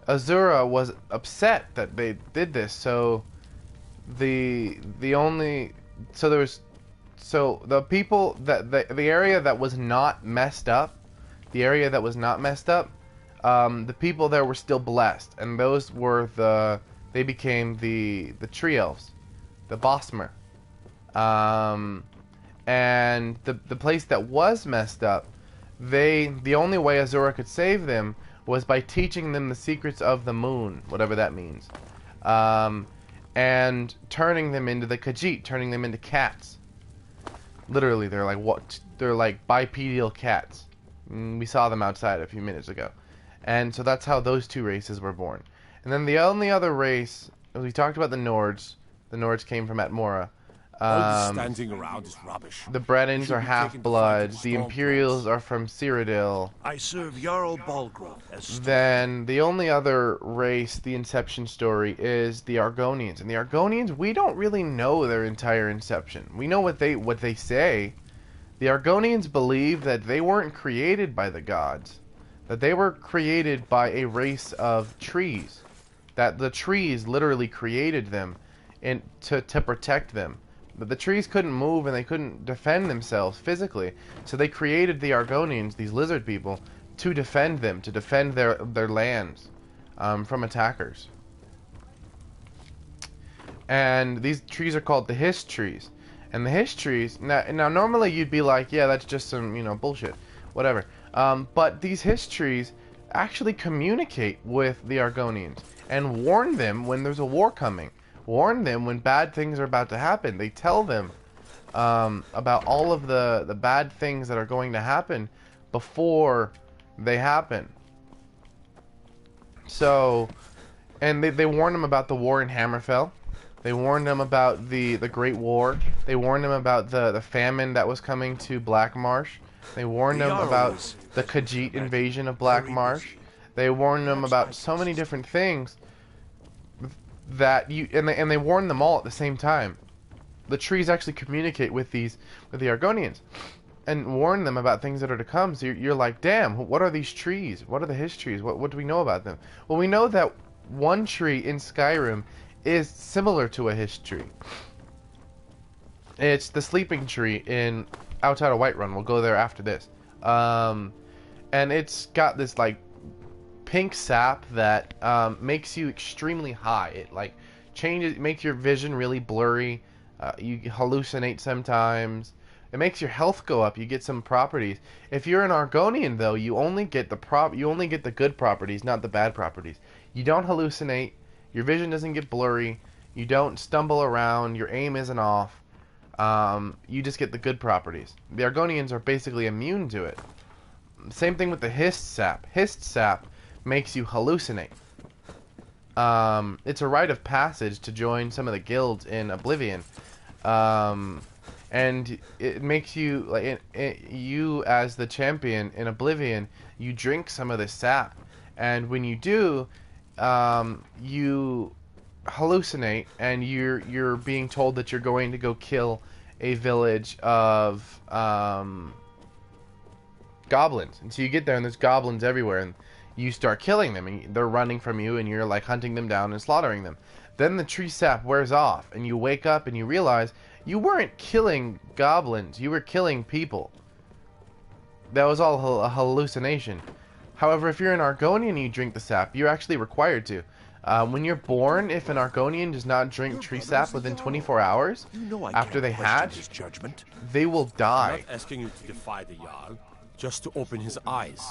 Azura was upset that they did this. So the people that the area that was not messed up, the people there were still blessed, and those were they became the tree elves, the Bosmer. And the place that was messed up, the only way Azura could save them was by teaching them the secrets of the moon, whatever that means. And turning them into the Khajiit, turning them into cats. Literally, they're like they're like bipedal cats. We saw them outside a few minutes ago. And so that's how those two races were born. And then the only other race, we talked about the Nords. The Nords came from Atmora. All this standing around is rubbish. The Bredens are half-bloods. The Imperials are from Cyrodiil. I serve Jarl Balgrove as Then the only other race, the Inception story, is the Argonians. And the Argonians, we don't really know their entire inception. We know what they say. The Argonians believe that they weren't created by the gods. That they were created by a race of trees. That the trees literally created them to protect them. But the trees couldn't move and they couldn't defend themselves physically. So they created the Argonians, these lizard people, to defend them, to defend their lands from attackers. And these trees are called the Hiss trees. And the Hiss trees, now normally you'd be like, yeah, that's just some, bullshit, whatever. But these Hiss trees actually communicate with the Argonians and warn them when there's a war coming. Warn them when bad things are about to happen. They tell them about all of the bad things that are going to happen before they happen. So, and they warn them about the war in Hammerfell. They warned them about the Great War. They warned them about the famine that was coming to Black Marsh. They warned them about the Khajiit invasion of Black Marsh. They warned them about so many different things that and they warn them all at the same time. The trees actually communicate with the Argonians and warn them about things that are to come. So you're like, damn, what are these trees? What are the Hiss trees? What do we know about them? Well, we know that one tree in Skyrim is similar to a Hiss tree. It's the sleeping tree outside of Whiterun. We'll go there after this. And it's got this like pink sap that makes you extremely high. It like makes your vision really blurry. You hallucinate sometimes. It makes your health go up. You get some properties. If you're an Argonian though, you only get the good properties, not the bad properties. You don't hallucinate. Your vision doesn't get blurry. You don't stumble around. Your aim isn't off. You just get the good properties. The Argonians are basically immune to it. Same thing with the Hist sap. Hist sap makes you hallucinate. It's a rite of passage to join some of the guilds in Oblivion, and it makes you like you as the champion in Oblivion. You drink some of this sap, and when you do, you hallucinate, and you're being told that you're going to go kill a village of goblins, and so you get there and there's goblins everywhere, and you start killing them, and they're running from you, and you're like hunting them down and slaughtering them. Then the tree sap wears off, and you wake up and you realize you weren't killing goblins, you were killing people. That was all a hallucination. However, if you're an Argonian and you drink the sap, you're actually required to. When you're born, if an Argonian does not drink tree sap within 24 hours after they hatch, they will die. I'm not asking you to defy the Jarl, just to open his eyes.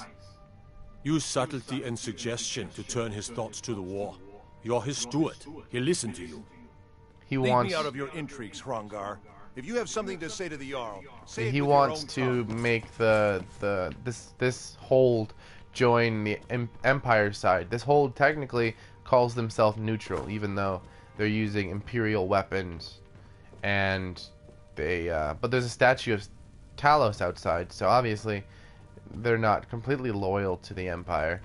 Use subtlety and suggestion to turn his thoughts to the war. You're his steward. He'll listen to you. He Leave wants me out of your intrigues, Hrongar. If you have something to say to the Jarl, say it he with wants your own to tongue. make this hold join the Empire side. This hold technically calls themselves neutral, even though they're using Imperial weapons, and but there's a statue of Talos outside, so obviously they're not completely loyal to the Empire.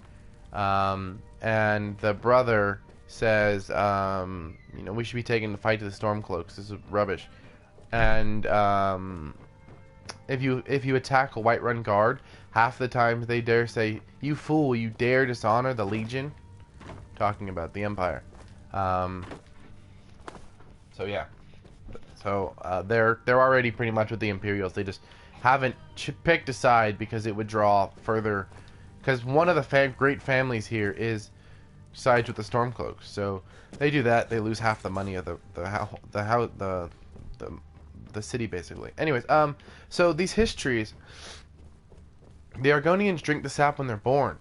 And the brother says, we should be taking the fight to the Stormcloaks. This is rubbish. And if you attack a Whiterun guard, half the time they dare say, "You fool! You dare dishonor the Legion," talking about the Empire. So yeah, so they're already pretty much with the Imperials. They just haven't picked a side because it would draw further. Because one of the great families here sides with the Stormcloaks, so they do that. They lose half the money of the city, basically. Anyways, so these histories, the Argonians drink the sap when they're born,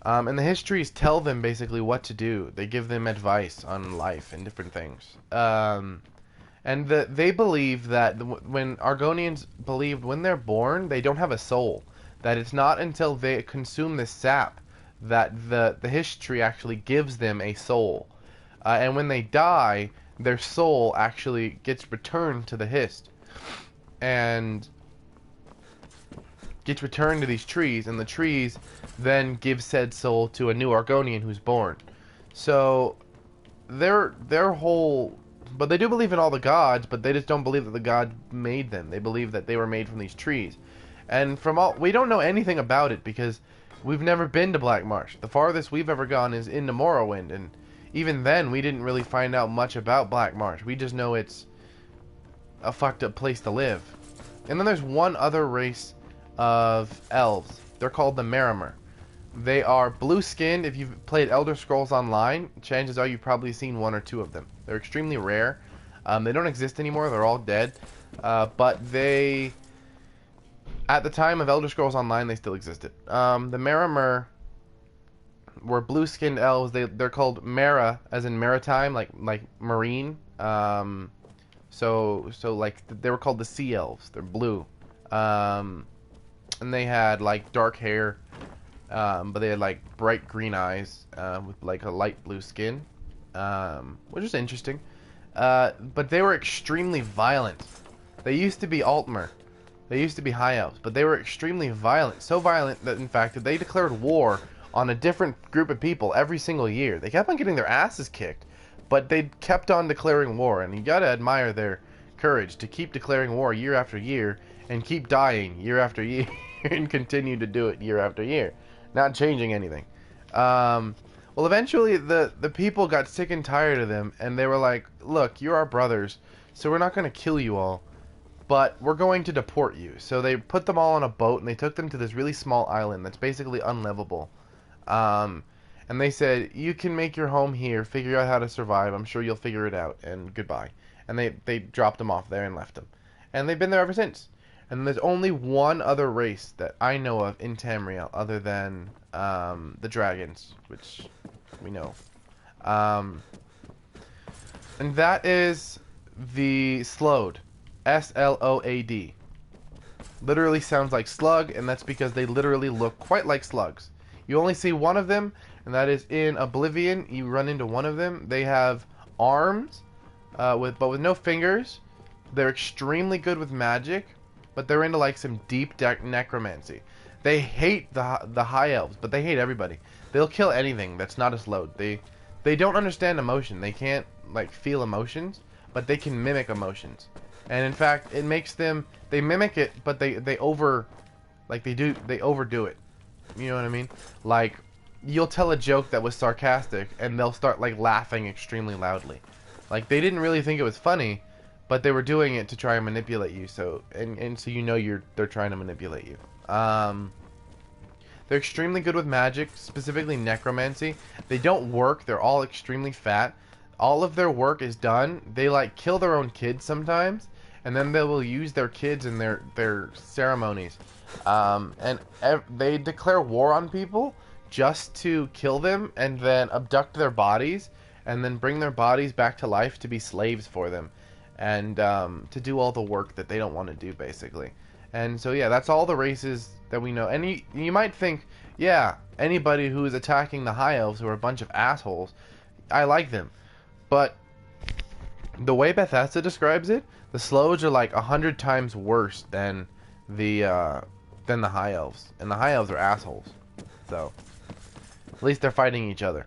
and the histories tell them basically what to do. They give them advice on life and different things. And And they believe that when Argonians believe when they're born, they don't have a soul. That it's not until they consume this sap that the history actually gives them a soul. And when they die, their soul actually gets returned to the Hist. And gets returned to these trees, and the trees then give said soul to a new Argonian who's born. So their whole... But they do believe in all the gods, but they just don't believe that the god made them. They believe that they were made from these trees. And we don't know anything about it because we've never been to Black Marsh. The farthest we've ever gone is into Morrowind, and even then we didn't really find out much about Black Marsh. We just know it's a fucked up place to live. And then there's one other race of elves. They're called the Merrimer. They are blue-skinned. If you've played Elder Scrolls Online, chances are you've probably seen one or two of them. They're extremely rare. They don't exist anymore. They're all dead. But they... At the time of Elder Scrolls Online, they still existed. The Merrimer were blue-skinned elves. They're called Mera, as in maritime, like marine. So like they were called the Sea Elves. They're blue. And they had like dark hair, but they had like bright green eyes with like a light blue skin, which is interesting. But they were extremely violent. They used to be Altmer. They used to be High Elves, but they were extremely violent. So violent that, in fact, they declared war on a different group of people every single year. They kept on getting their asses kicked, but they kept on declaring war, and you gotta admire their courage to keep declaring war year after year, and keep dying year after year, and continue to do it year after year, not changing anything. Well, eventually, the people got sick and tired of them, and they were like, look, you're our brothers, so we're not gonna kill you all, but we're going to deport you. So they put them all on a boat, and they took them to this really small island that's basically unlivable. And they said, you can make your home here, figure out how to survive, I'm sure you'll figure it out, and goodbye. And they dropped them off there and left them. And they've been there ever since. And there's only one other race that I know of in Tamriel, other than the dragons, which we know. And that is the Sload. S-L-O-A-D. Literally sounds like slug, and that's because they literally look quite like slugs. You only see one of them, and that is in Oblivion. You run into one of them. They have arms, but with no fingers. They're extremely good with magic, but they're into like some deep necromancy. They hate the High Elves, but they hate everybody. They'll kill anything that's not a Sload. They don't understand emotion. They can't like feel emotions, but they can mimic emotions. And in fact, it makes them... They mimic it, but they overdo it. You know what I mean? Like, you'll tell a joke that was sarcastic, and they'll start, like, laughing extremely loudly. Like, they didn't really think it was funny, but they were doing it to try and manipulate you, so... And so you know they're trying to manipulate you. They're extremely good with magic, specifically necromancy. They don't work. They're all extremely fat. All of their work is done. They, like, kill their own kids sometimes, and then they will use their kids in their ceremonies. They declare war on people just to kill them and then abduct their bodies and then bring their bodies back to life to be slaves for them and to do all the work that they don't want to do, basically. And so, yeah, that's all the races that we know. And you might think, yeah, anybody who is attacking the High Elves who are a bunch of assholes, I like them. But the way Bethesda describes it, the Sloads are like 100 times worse than the High Elves, and the High Elves are assholes. So at least they're fighting each other.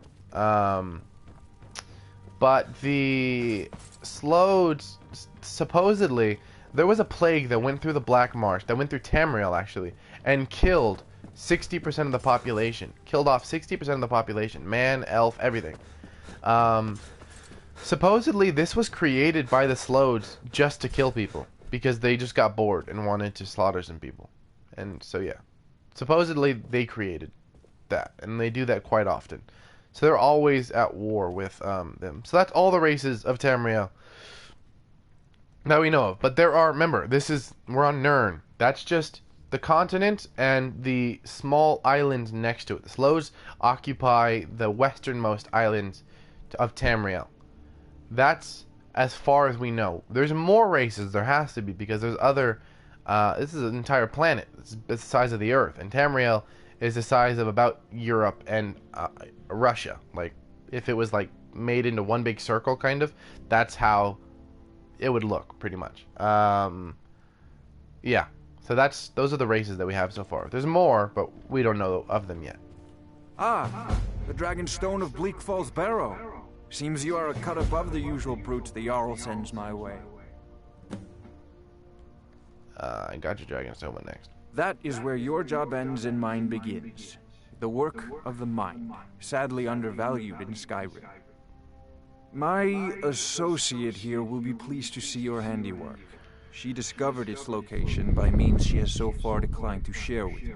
But the Sloads, supposedly, there was a plague that went through the Black Marsh, that went through Tamriel actually, and killed 60% of the population. Killed off 60% of the population, man, elf, everything. Supposedly, this was created by the Sloads just to kill people, because they just got bored and wanted to slaughter some people. And so, yeah. Supposedly, they created that, and they do that quite often. So they're always at war with them. So that's all the races of Tamriel that we know of. But there are, remember, we're on Nirn. That's just the continent and the small islands next to it. The Sloads occupy the westernmost islands of Tamriel. That's as far as we know. There's more races. There has to be, because there's other. This is an entire planet. It's the size of the Earth, and Tamriel is the size of about Europe and Russia. Like, if it was like made into one big circle, kind of, that's how it would look, pretty much. Yeah. So those are the races that we have so far. There's more, but we don't know of them yet. Ah, the Dragonstone of Bleak Falls Barrow. Seems you are a cut above the usual brutes the Jarl sends my way. I got your Dragonstone. What next? That is where your job ends and mine begins. The work of the mind, sadly undervalued in Skyrim. My associate here will be pleased to see your handiwork. She discovered its location by means she has so far declined to share with me.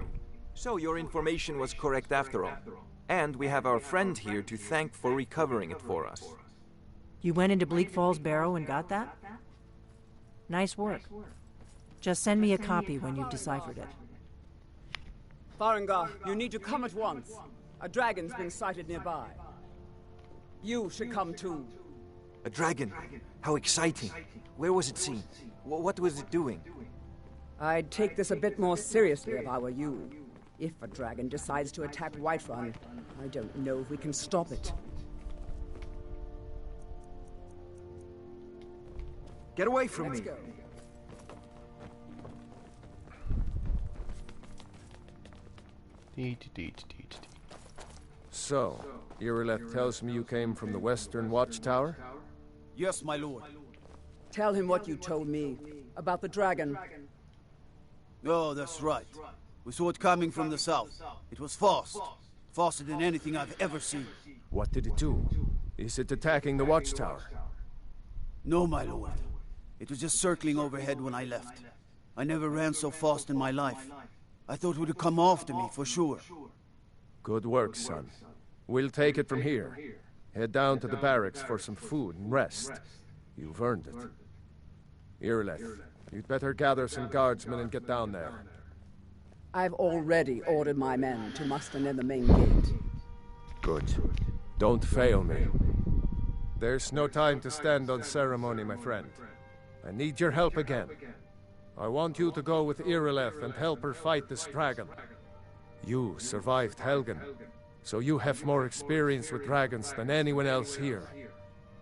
So your information was correct after all. And we have our friend here to thank for recovering it for us. You went into Bleak Falls Barrow and got that? Nice work. Just send me a copy when you've deciphered it. Farengar, you need to come at once. A dragon's been sighted nearby. You should come too. A dragon? How exciting. Where was it seen? What was it doing? I'd take this a bit more seriously if I were you. If a dragon decides to attack Whiterun, I don't know if we can stop it. Get away from Let's me! Go. So, Irileth tells me you came from the Western Watchtower? Yes, my lord. Tell him what you told me about the dragon. Oh, that's right. We saw it coming from the south. It was fast. Faster than anything I've ever seen. What did it do? Is it attacking the Watchtower? No, my lord. It was just circling overhead when I left. I never ran so fast in my life. I thought it would come after me, for sure. Good work, son. We'll take it from here. Head down to the barracks for some food and rest. You've earned it. Irileth, you'd better gather some guardsmen and get down there. I've already ordered my men to muster near the main gate. Good. Don't fail me. There's no time to stand on ceremony, my friend. I need your help again. I want you to go with Irileth and help her fight this dragon. You survived Helgen, so you have more experience with dragons than anyone else here.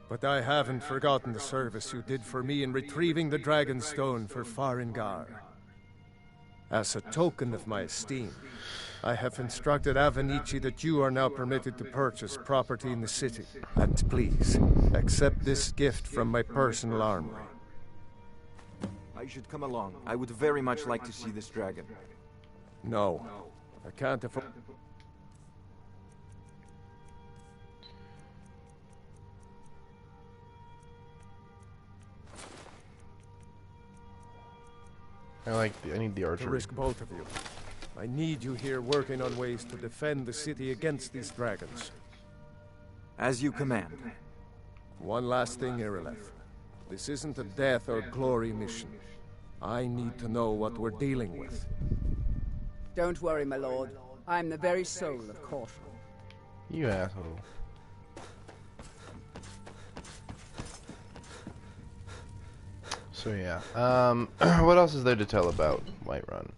But I haven't forgotten the service you did for me in retrieving the Dragonstone for Farengar. As a token of my esteem, I have instructed Avenici that you are now permitted to purchase property in the city. And please, accept this gift from my personal armory. I should come along. I would very much like to see this dragon. No, I can't afford... I need the archery. To risk both of you. I need you here working on ways to defend the city against these dragons. As you command. One last thing, Irileth. This isn't a death or glory mission. I need to know what we're dealing with. Don't worry, my lord. I'm the very soul of caution. You asshole. So yeah, what else is there to tell about Whiterun?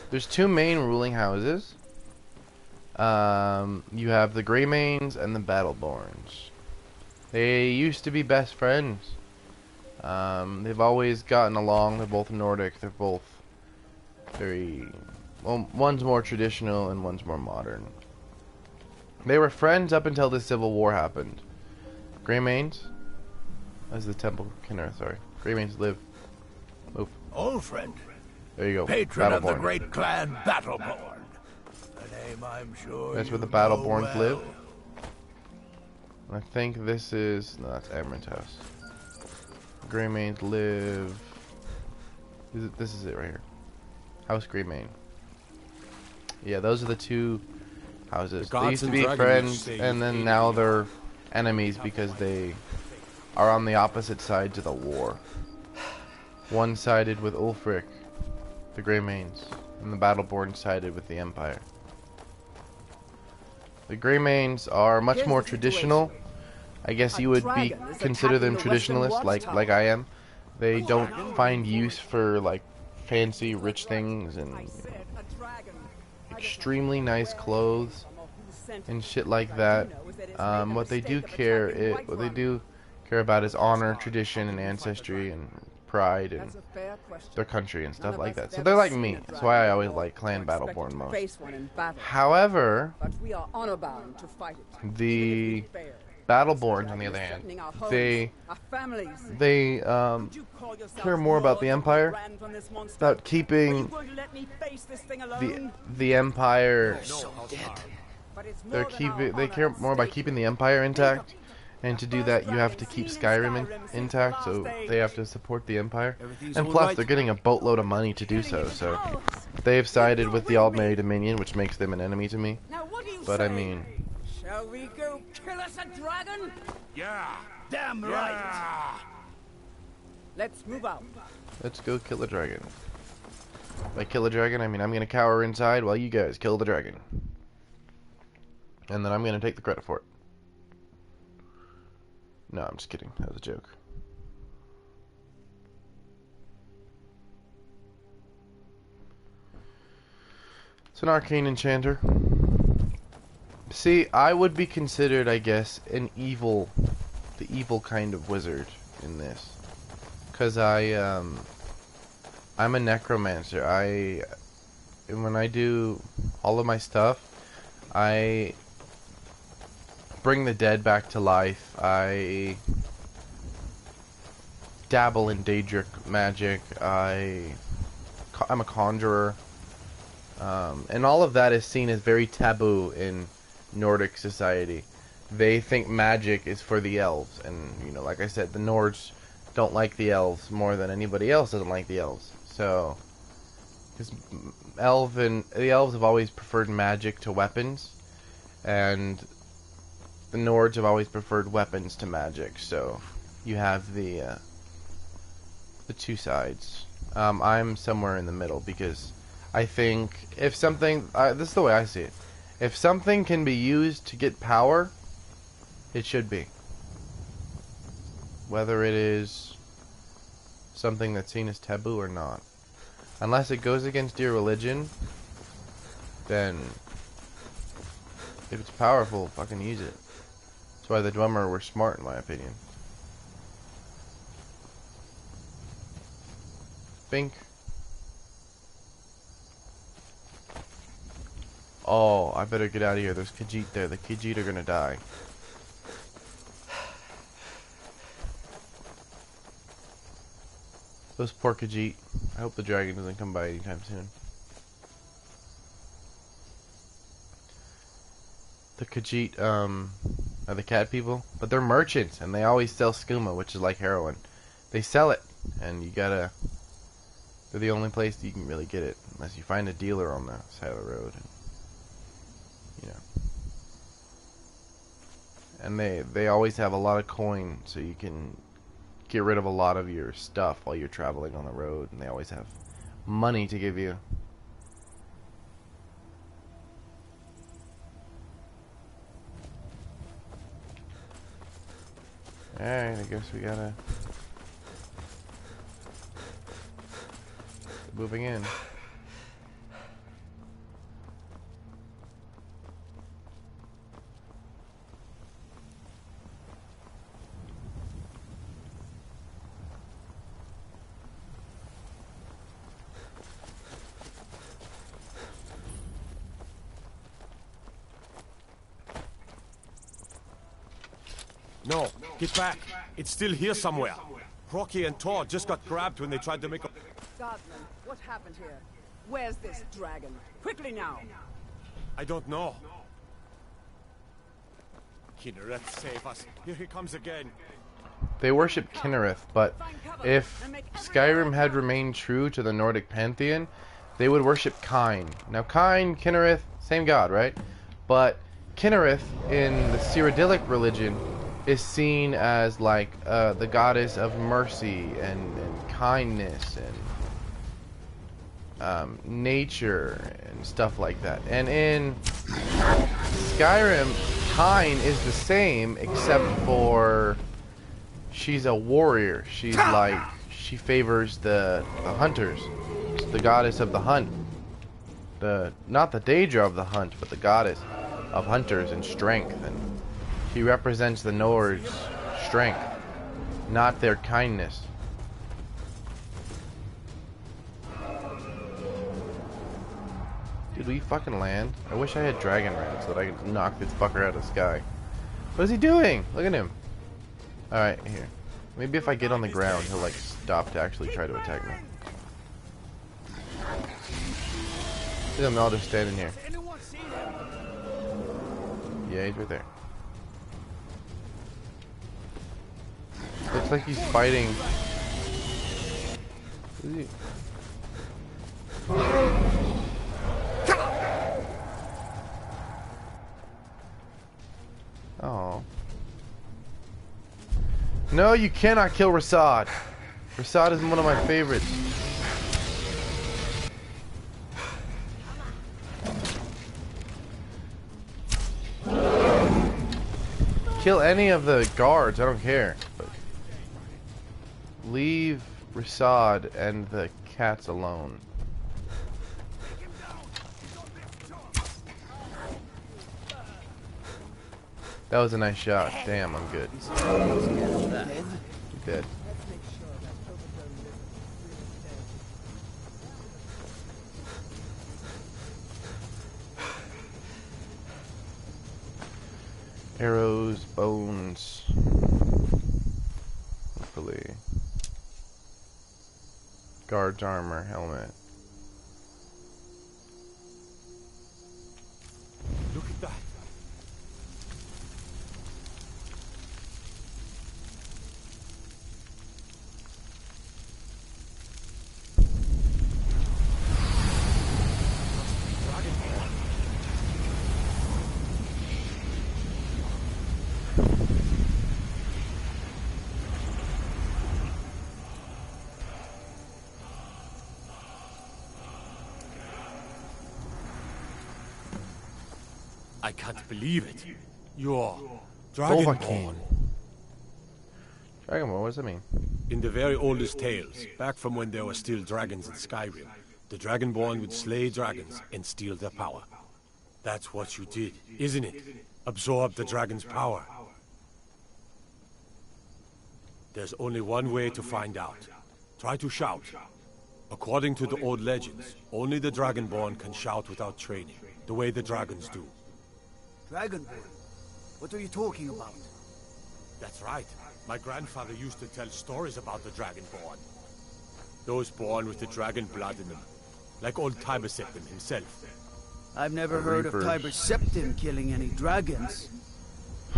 There's two main ruling houses. You have the Greymanes and the Battleborns. They used to be best friends. They've always gotten along. They're both Nordic. They're both very... Well, one's more traditional and one's more modern. They were friends up until the Civil War happened. Greymanes... As the temple Kinner, sorry. Greymanes live. Move. Old friend. There you go. Patron of the great clan Battleborn. A name I'm sure that's where the Battleborns live. I think this is... No, that's Amryn's house. Greymanes live... This is it right here. House Greymane. Yeah, those are the two houses. They used to be friends, and then now they're enemies because they are on the opposite sides of the war. One sided with Ulfric, the Greymanes, and the Battleborn sided with the Empire. The Greymanes are much more traditional. I guess you would be consider them traditionalists, like I am. They don't find use for like fancy, rich things and extremely nice clothes and shit like that. What they do care about is honor, tradition, and ancestry, and pride, and their country and stuff like that. So they're like me. That's why I always like Clan Battleborn most. However, the Battleborns, on the other hand, they care more about the Empire, about keeping the Empire. They care more about keeping the Empire intact, and to do that, you have to keep Skyrim intact. So they have to support the Empire, and plus they're getting a boatload of money to do so. So they've sided with the Aldmeri Dominion, which makes them an enemy to me. But I mean. Shall we go kill us a dragon? Yeah. Damn right. Yeah. Let's move out. Let's go kill a dragon. By kill a dragon, I mean I'm gonna cower inside while you guys kill the dragon. And then I'm gonna take the credit for it. No, I'm just kidding. That was a joke. It's an arcane enchanter. See, I would be considered, I guess, the evil kind of wizard in this. Because I'm a necromancer. When I do all of my stuff, I bring the dead back to life. I dabble in Daedric magic. I'm a conjurer. And all of that is seen as very taboo in Nordic society. They think magic is for the elves, and you know, like I said, the Nords don't like the elves more than anybody else doesn't like the elves. So, because the elves have always preferred magic to weapons, and the Nords have always preferred weapons to magic. So, you have the two sides. I'm somewhere in the middle because I think if something, this is the way I see it. If something can be used to get power, it should be. Whether it is something that's seen as taboo or not. Unless it goes against your religion, then if it's powerful, fucking use it. That's why the Dwemer were smart, in my opinion. Bink. Oh, I better get out of here. There's Khajiit there. The Khajiit are gonna die. Those poor Khajiit. I hope the dragon doesn't come by anytime soon. The Khajiit, are the cat people. But they're merchants, and they always sell skooma, which is like heroin. They sell it, and you gotta... They're the only place you can really get it, unless you find a dealer on the side of the road. You know. And they always have a lot of coin, so you can get rid of a lot of your stuff while you're traveling on the road, and they always have money to give you. Alright, I guess we gotta... moving in. No, get back. It's still here somewhere. Rocky and Tor just got grabbed when they tried to make a... Guardsman, what happened here? Where's this dragon? Quickly now! I don't know. Kinnereth, save us. Here he comes again. They worship Kinnereth, but if Skyrim had remained true to the Nordic pantheon, they would worship Kine. Now Kine, Kinnereth, same god, right? But Kinnereth in the Cyrodiilic religion is seen as like the goddess of mercy and kindness and nature and stuff like that. And in Skyrim, Tyne is the same, except for she's a warrior. She's like, she favors the hunters. The goddess of the hunt. Not the Daedra of the hunt, but the goddess of hunters and strength. And she represents the Nords' strength, not their kindness. Did we fucking land? I wish I had dragon rams so that I could knock this fucker out of the sky. What is he doing? Look at him. Alright, here. Maybe if I get on the ground, he'll like stop to actually try to attack me. See them all just standing here. Yeah, he's right there. Looks like he's fighting. Is he? Oh. No, you cannot kill Rasad. Rasad is one of my favorites. Kill any of the guards, I don't care. But leave Rasad and the cats alone. That was a nice shot. Damn, I'm good. Dead. Arrows, bones. Hopefully. Guard's armor, helmet. Look at that. I can't believe it. You're Dragonborn. Dragonborn, what does that mean? In the very oldest tales, back from when there were still dragons in Skyrim, the Dragonborn would slay dragons and steal their power. That's what you did, isn't it? Absorb the dragon's power. There's only one way to find out. Try to shout. According to the old legends, only the Dragonborn can shout without training, the way the dragons do. Dragonborn? What are you talking about? That's right. My grandfather used to tell stories about the Dragonborn. Those born with the dragon blood in them. Like old Tiber Septim himself. I've never heard of Tiber Septim killing any dragons.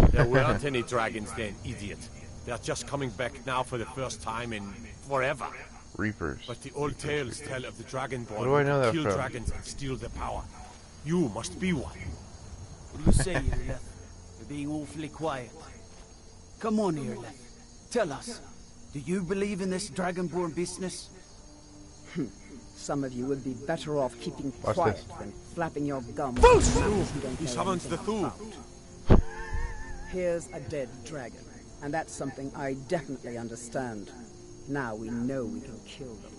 There weren't any dragons then, idiot. They're just coming back now for the first time in forever. Reapers. But the old tales tell of the Dragonborn Where do I know that kill from? dragons and steal their power. You must be one. What do you say, Irleth? You're being awfully quiet. Come on, Irleth. Tell us. Do you believe in this Dragonborn business? Some of you would be better off keeping Watch quiet this. than flapping your gums. He summons the Thu. Here's a dead dragon, and that's something I definitely understand. Now we know we can kill them.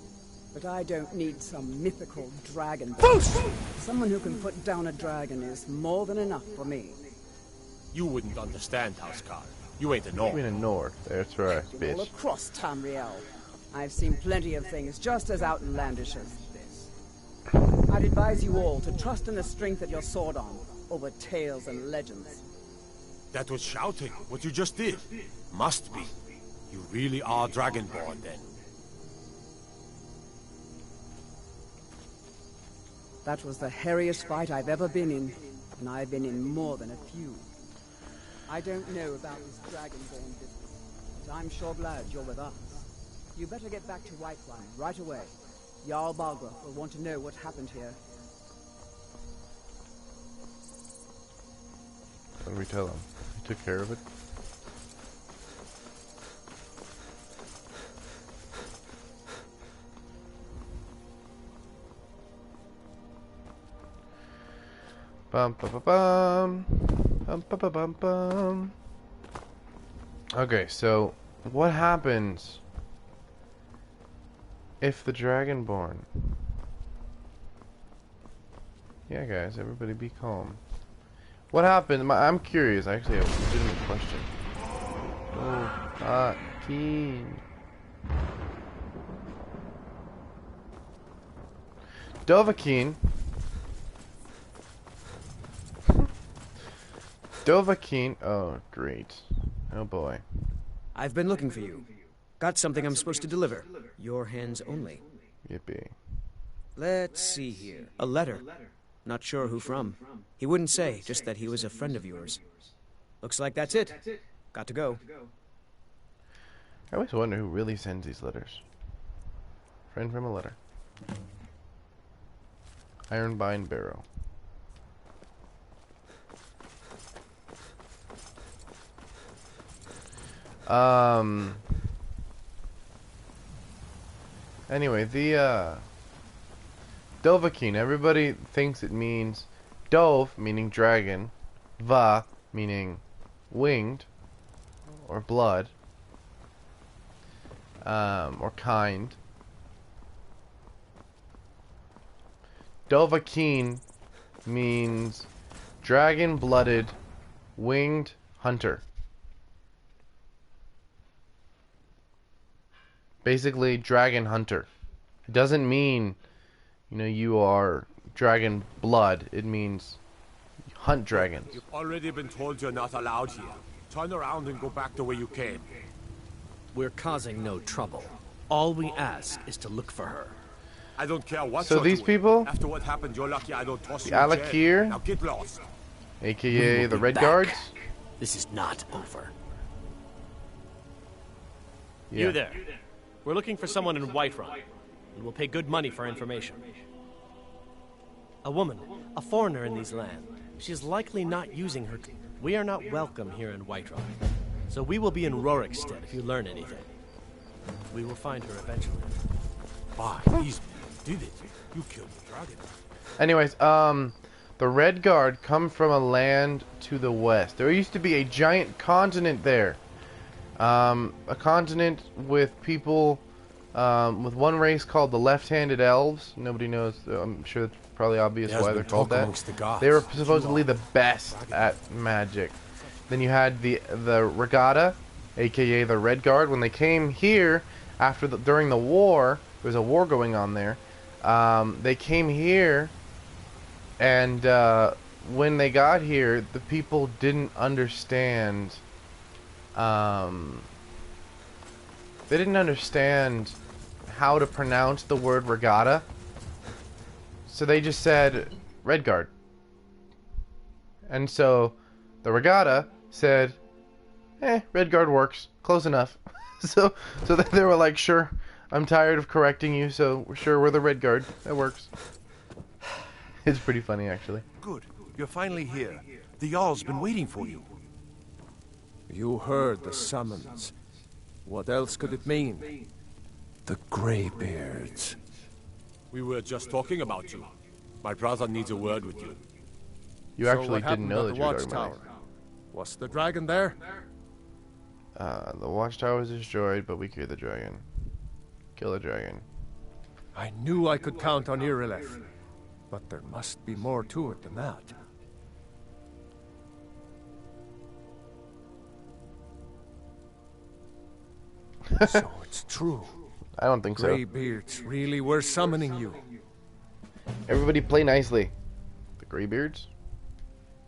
But I don't need some mythical dragon. Someone who can put down a dragon is more than enough for me. You wouldn't understand, Housecarl. You ain't a Nord. You ain't a Nord. That's right, All bitch. across Tamriel. I've seen plenty of things just as outlandish as this. I'd advise you all to trust in the strength of your sword arm over tales and legends. That was shouting, what you just did. Must be. You really are Dragonborn, then. That was the hairiest fight I've ever been in, and I've been in more than a few. I don't know about this Dragonborn business, but I'm sure glad you're with us. You better get back to Whiterun right away. Jarl Balgruuf will want to know what happened here. What do we tell him? He took care of it? Bum, bum, bum, bum. Bum. Okay, so what happens if the Dragonborn? Yeah, guys, everybody be calm. What happened? I'm curious. I actually have a legitimate question. Oh, Keen. Dovahkiin. Dovahkiin. Oh, great. Oh boy. I've been looking for you. Got something I'm supposed to deliver. Your hands only. Yippee. Let's see here. A letter. Not sure who from. He wouldn't say, just that he was a friend of yours. Looks like that's it. Got to go. I always wonder who really sends these letters. Friend from a letter. Ironbind Barrow. Anyway, the Dovahkiin, everybody thinks it means Dove, meaning dragon, Va, meaning winged, or blood, or kind. Dovahkiin means dragon-blooded, winged hunter. Basically, dragon hunter. It doesn't mean, you know, you are dragon blood. It means hunt dragons. You've already been told you're not allowed here. Turn around and go back the way you came. We're causing no trouble. All we ask is to look for her. I don't care what. So these people, after what happened, you're lucky I don't toss the you in jail. Alakir, Now get lost. aka the Red Guards. This is not over. Yeah. You there. We're looking for someone in Whiterun, and we'll pay good money for information. A woman, a foreigner in these lands. She is likely not using her... We are not welcome here in Whiterun, so we will be in Rorikstead if you learn anything. We will find her eventually. Why? He's did it. You killed the dragon. Anyways, the Red Guard come from a land to the west. There used to be a giant continent there. A continent with people, with one race called the Left-Handed Elves. Nobody knows. I'm sure that's probably obvious why they're called that. They were supposedly the best at magic. Then you had the Regatta, aka the Red Guard. When they came here during the war, there was a war going on there. They came here, and when they got here, the people didn't understand. They didn't understand how to pronounce the word regatta, so they just said Red Guard. And so the Regatta said, Red Guard works, close enough. so they were like, sure, I'm tired of correcting you, so sure, we're the Red Guard. That works. It's pretty funny, actually. Good, you're finally here. The Jarl's been waiting for you. You heard the summons. What else could it mean? The Greybeards. We were just talking about you. My brother needs a word with you. You actually didn't know that you were talking about Watchtower. Was the dragon there? The Watchtower was destroyed, but we killed the dragon. Kill the dragon. I knew I could count on Irileth, but there must be more to it than that. So it's true. I don't think so. Greybeards really were summoning you. Everybody play nicely. The Greybeards?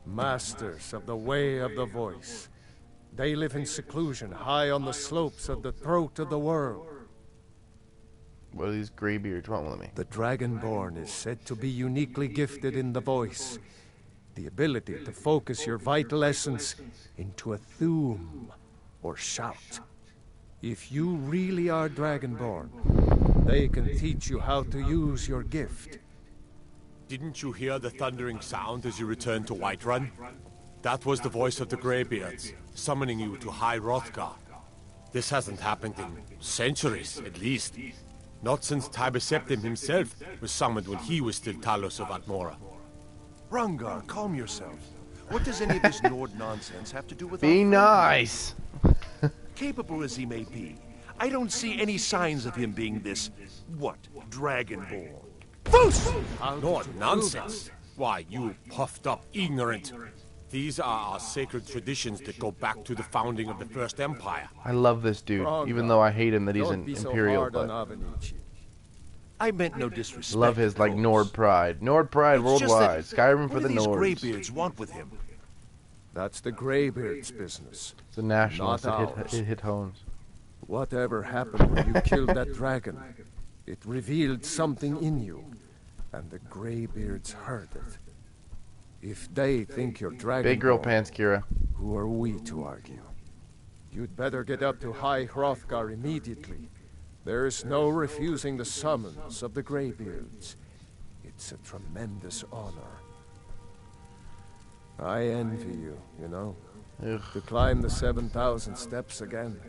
Masters of the way of the voice. They live in seclusion high on the slopes of the throat of the world. What do these Greybeards want with me? The Dragonborn is said to be uniquely gifted in the voice. The ability to focus your vital essence into a thum, or shout. If you really are Dragonborn, they can teach you how to use your gift. Didn't you hear the thundering sound as you returned to Whiterun? That was the voice of the Greybeards, summoning you to High Hrothgar. This hasn't happened in centuries, at least. Not since Tiber Septim himself was summoned when he was still Talos of Atmora. Rungar, calm yourself. What does any of this Nord nonsense have to do with Be our friend? nice. Capable as he may be, I don't see any signs of him being this, what, Dragonborn. Nord nonsense. Why, you puffed up ignorant. These are our sacred traditions that go back to the founding of the First Empire. I love this dude, even though I hate him that he's an Imperial. But I meant no disrespect. love his like Nord pride. Nord pride worldwide. Skyrim for the Nords. What do these Nords. Greybeards want with him? That's the Greybeard's business. The nationalists. Not It hit homes. Whatever happened when you killed that dragon, it revealed something in you, and the Greybeards heard it. If they think you're Dragonborn, Big girl pants, Kira. Who are we to argue? You'd better get up to High Hrothgar immediately. There's no refusing the summons of the Greybeards. It's a tremendous honor. I envy you, you know. Ugh. To climb the 7,000 steps again.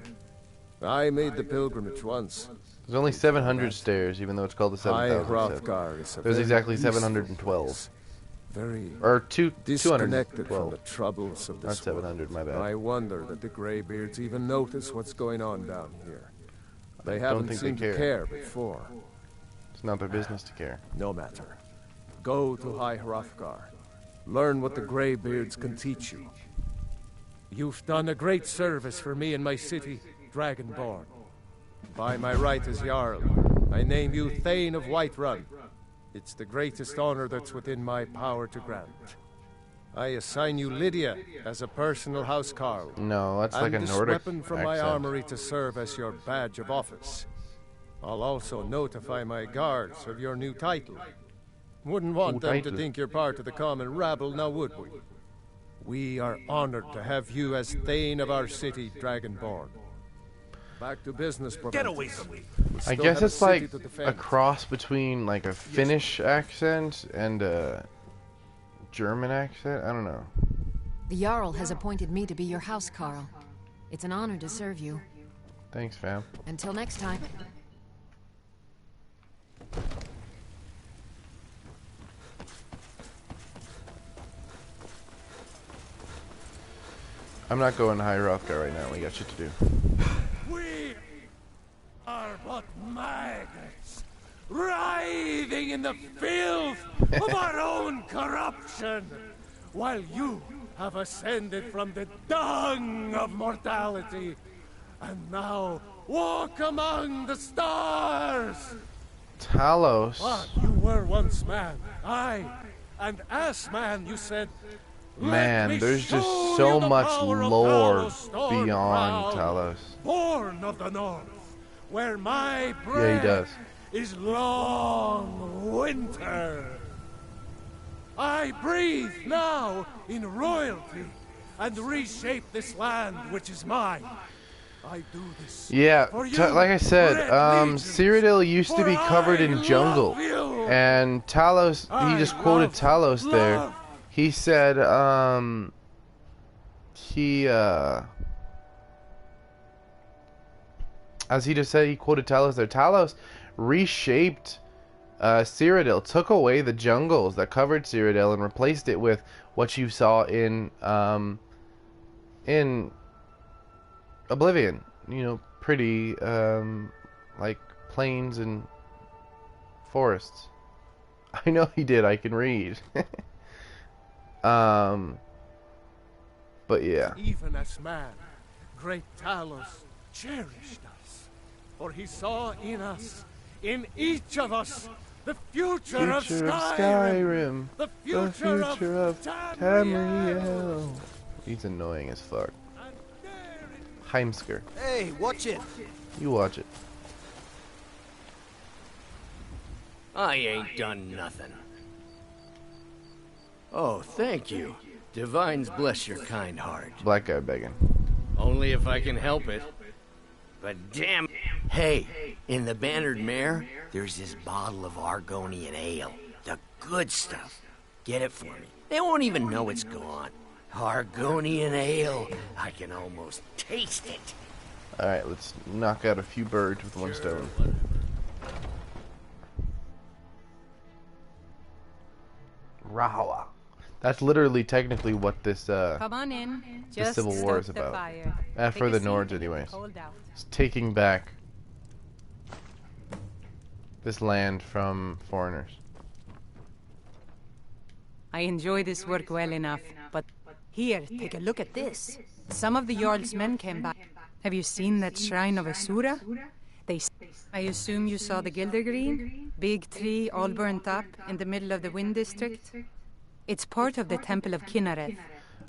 I made the pilgrimage once. There's only 700 stairs, even though it's called the 7,000 Hrothgar is steps. a There's very exactly peaceful 712. place. Very or disconnected 212. from the troubles of Not this 700, my bad. I wonder that the Greybeards even notice what's going on down here. They I don't haven't think seemed they to care before. It's not their business to care. No matter. Go to High Hrothgar. Learn what the Greybeards can teach you. You've done a great service for me and my city, Dragonborn. By my right as Jarl, I name you Thane of Whiterun. It's the greatest honor that's within my power to grant. I assign you Lydia as a personal housecarl. No, that's like a this Nordic weapon from my accent. armory to serve as your badge of office. I'll also notify my guards of your new title. Wouldn't want them to think you're part of the common rabble, now would we? We are honored to have you as Thane of our city, Dragonborn. Back to business, Get away from me. I guess it's like a cross between like a Finnish accent and a German accent. I don't know. The Jarl has appointed me to be your housecarl. It's an honor to serve you. Thanks, fam. Until next time. I'm not going to High Hrothgar right now. We got shit to do. We are but maggots, writhing in the filth of our own corruption, while you have ascended from the dung of mortality, and now walk among the stars. Talos. But you were once man, aye, and as man you said, Man, there's just so much lore beyond Talos. Born of the north, where my Yeah, breath he does. is long winter. I breathe now in royalty and reshape this land which is mine. I do this. Yeah, for you, like I said, Red Legions, Cyrodiil used to be covered in jungle, and Talos. He just quoted Talos there. He said, as he just said, he quoted Talos there. Talos reshaped Cyrodiil, took away the jungles that covered Cyrodiil and replaced it with what you saw in Oblivion. You know, pretty like plains and forests. I know he did. I can read. But yeah. Even as man, great Talos cherished us, for he saw in us, in each of us, the future of Skyrim, the future of Tamriel. He's annoying as fuck. Heimsker. Hey, watch it. You watch it. I ain't done nothing. Oh, thank you. Divines bless your kind heart. Black guy begging. Only if I can help it. But damn. Hey, in the Bannered Mare, there's this bottle of Argonian ale. The good stuff. Get it for me. They won't even know it's gone. Argonian ale. I can almost taste it. Alright, let's knock out a few birds with one stone. Rahawa. That's literally technically what this Come on in. this Civil War is about. For the Nords, anyways. It's taking back this land from foreigners. I enjoy this work well enough, but here, take a look at this. Some of the Jarl's men came back. Have you seen that shrine of Asura? I assume you saw the Gildergreen? Big tree, all burnt up, in the middle of the Wind District? It's part of the Temple of Kinnareth.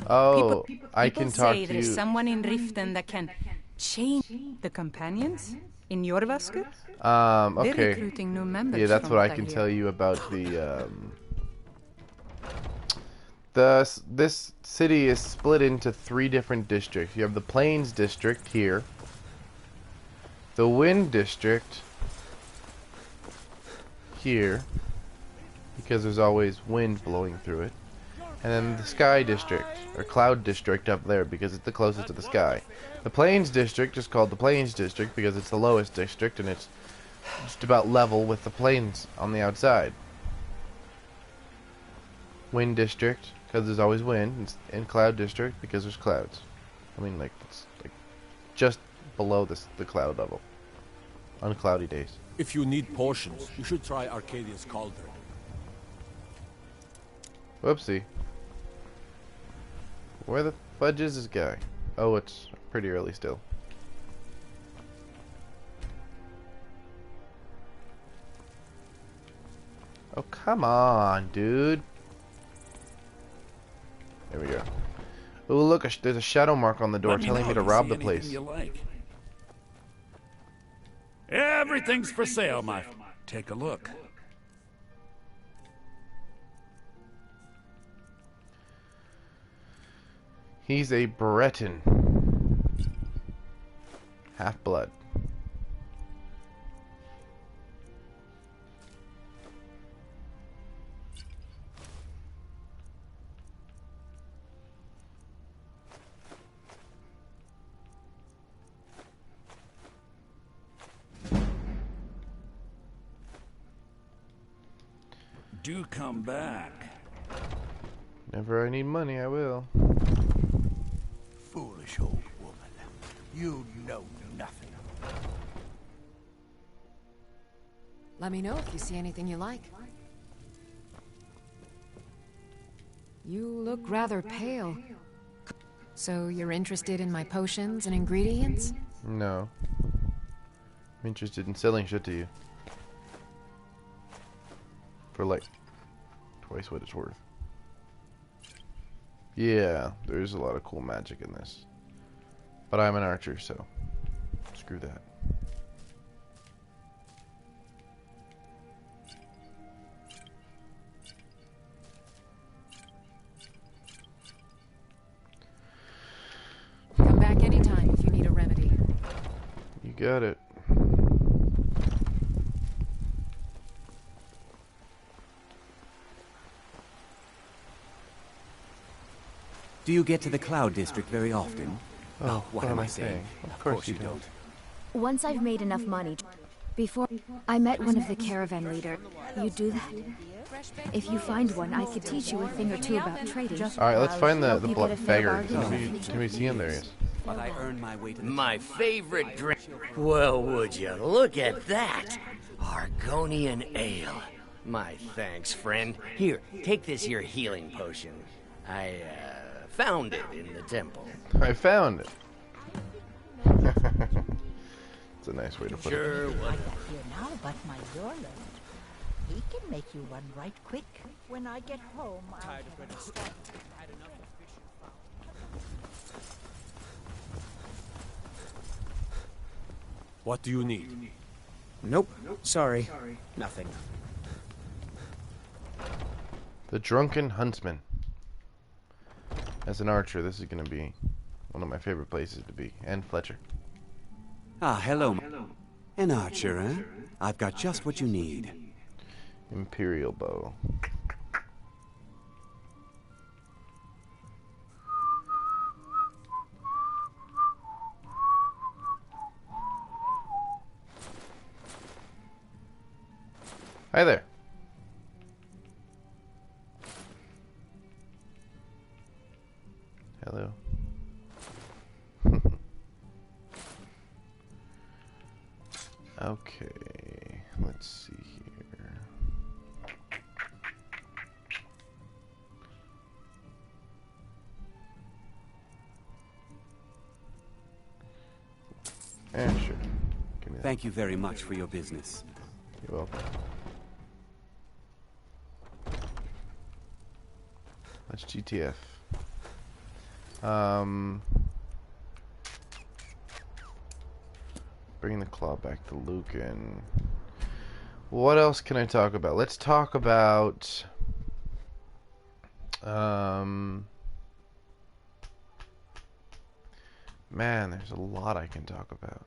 Oh, people I can talk say to there's you. someone in Riften that can change the companions in Jorvaskr. Okay. They're recruiting new members. Yeah, that's from what I what can hear. tell you about this city is split into 3 different districts. You have the Plains District here, the Wind District here, because there's always wind blowing through it, and then the Sky District, or Cloud District up there, because it's the closest to the sky. The Plains District is called the Plains District because it's the lowest district, and it's just about level with the plains on the outside. Wind District, because there's always wind, and Cloud District, because there's clouds. I mean, like, it's like just below the cloud level on cloudy days. If you need potions, you should try Arcadia's Cauldron. Whoopsie. Where the fudge is this guy? Oh, it's pretty early still. Oh, come on, dude. There we go. Oh, look, there's a shadow mark on the door telling me to rob the place. You like. Everything's for sale, my. Take a look. He's a Breton. Half-blood. Do come back. Whenever I need money, I will. Foolish old woman. You know nothing. Let me know if you see anything you like. You look rather pale. So you're interested in my potions and ingredients? No. I'm interested in selling shit to you. For like twice what it's worth. Yeah, there's a lot of cool magic in this. But I'm an archer, so screw that. Come back anytime if you need a remedy. You got it. Do you get to the Cloud District very often? Oh, what am I saying? Of course you don't. Once I've made enough money, before I met one of the caravan leader. You do that? If you find one, I could teach you a thing or two about trading. Alright, let's find the Help you get a fair beggar. bargain. Can we see him? There he is. But I earn my way to the My favorite drink. Well, would you look at that? Argonian ale. My thanks, friend. Here, take this here healing potion. I, found it in the temple. I found it. It's a nice way to put Sure, it. I got here now, but my Lord, he can make you one right quick. When I get home, I'll... What do you need? Nope. Sorry. Nothing. The Drunken Huntsman. As an archer, this is going to be one of my favorite places to be. And Fletcher. Ah, hello. An archer, eh? I've got just what you need. Imperial bow. Hi there. Okay, let's see here. Sure. Give me that. Thank you very much for your business. You're welcome. That's GTF. Bring the claw back to Lucan. What else can I talk about? Let's talk about man, there's a lot I can talk about.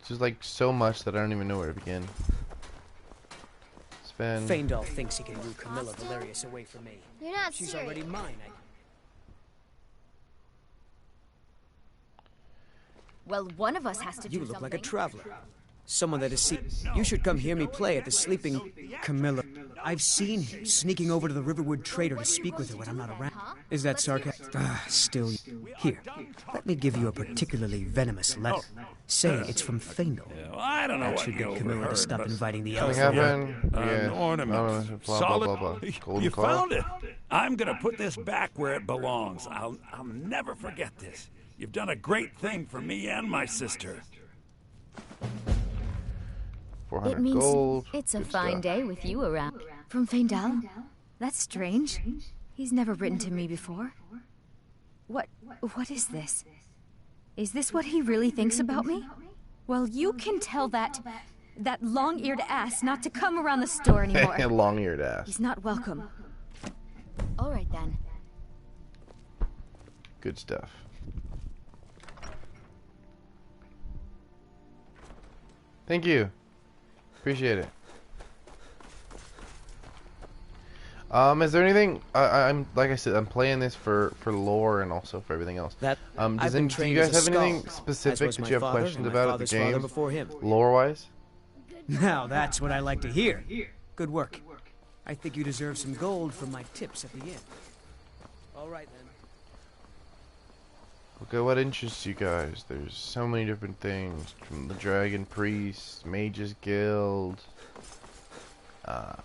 Just like so much that I don't even know where to begin. Spend. Faendal thinks he can woo Camilla Valerius away from me. You're not She's serious. already mine. Well, one of us has to do You something. look like a traveler. Someone that is You should come hear me play at the sleeping Camilla. I've seen him sneaking over to the Riverwood Trader to speak with her when I'm not around. Is that sarcasm? Still. Here, let me give you a particularly venomous letter. Say it's from Faendal. I don't know That what should you get Camilla to overheard, stop but inviting the Something elves. happened? An Yeah. ornament. Blah, Solid. blah, blah, blah. Golden You claw? found it. I'm gonna put this back where it belongs. I'll never forget this. You've done a great thing for me and my sister. 400 It means gold. it's a Good fine stuff. day with you around. From Faendal? That's strange. He's never written to me before. What is this? Is this what he really thinks about me? Well, you can tell that long-eared ass not to come around the store anymore. Long-eared ass. He's not welcome. All right then. Good stuff. Thank you. Appreciate it. Is there anything? I'm like I said, I'm playing this for lore and also for everything else. That do you guys have anything specific that you have questions about at the game, lore-wise? Now that's what I like to hear. Good work. I think you deserve some gold from my tips at the end. All right then. Okay, what interests you guys? There's so many different things, from the Dragon Priest, Mages Guild, the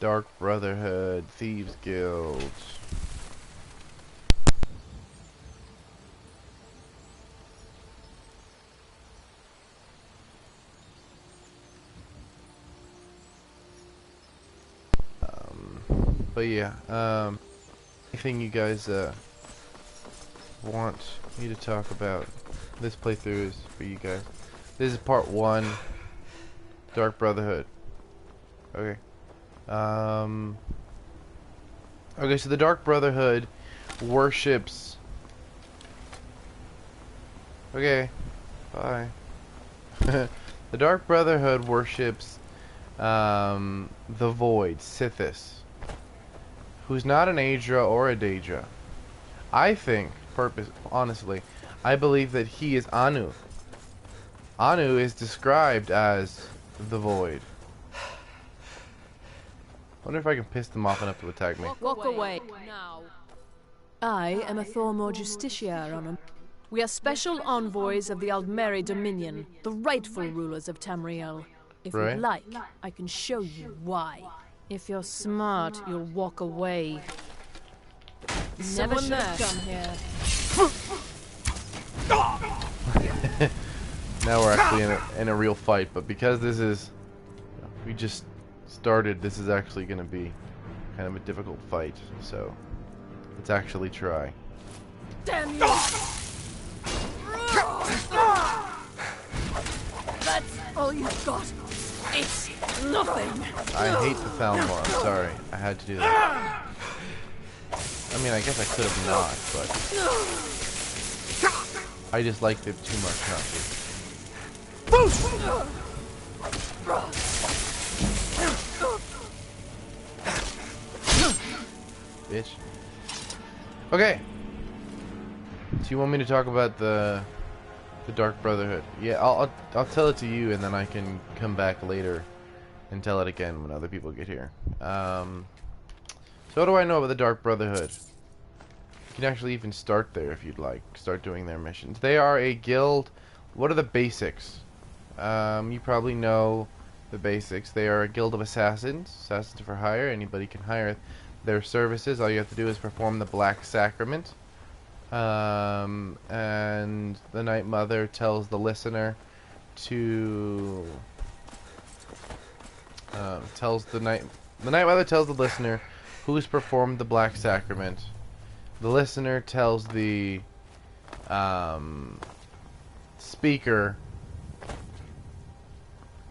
Dark Brotherhood, Thieves Guild. But yeah, anything you guys want me to talk about? This playthrough is for you guys. This is part 1, Dark Brotherhood. Okay. Okay, so the Dark Brotherhood worships. Okay, bye. The Dark Brotherhood worships the Void, Sithis, who's not an Aedra or a Daedra. I think, honestly, I believe that he is Anu. Anu is described as the Void. Wonder if I can piss them off enough to attack me. Walk away now. I am a Thormor Justiciar on him. We are special envoys of the Aldmeri Dominion, the rightful rulers of Tamriel. If Right. you'd like, I can show you why. If you're smart, you'll walk away. Never should have come here. Now we're actually in a real fight, but because this is, we just started, this is actually going to be kind of a difficult fight, so let's actually try. Damn you! That's all you've got. It's nothing. I hate the Thalmor, I'm sorry. I had to do that. I mean, I guess I could have not, but I just liked it too much not to. Bitch. Okay. So you want me to talk about the Dark Brotherhood? Yeah, I'll tell it to you, and then I can come back later and tell it again when other people get here. So So what do I know about the Dark Brotherhood? You can actually even start there if you'd like. Start doing their missions. They are a guild. What are the basics? You probably know the basics. They are a guild of assassins. Assassins for hire. Anybody can hire their services. All you have to do is perform the Black Sacrament. And the Night Mother tells the listener to... the Night Mother tells the listener who's performed the Black Sacrament. The listener tells the speaker,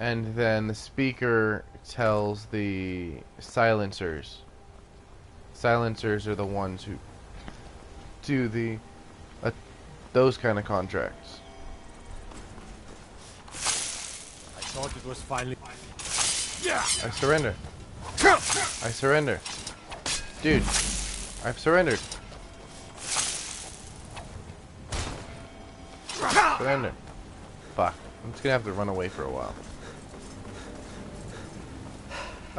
and then the speaker tells the silencers. Silencers are the ones who do the those kind of contracts. I thought it was finally... I surrender. I surrender. Dude, I've surrendered. Surrender. Fuck. I'm just gonna have to run away for a while.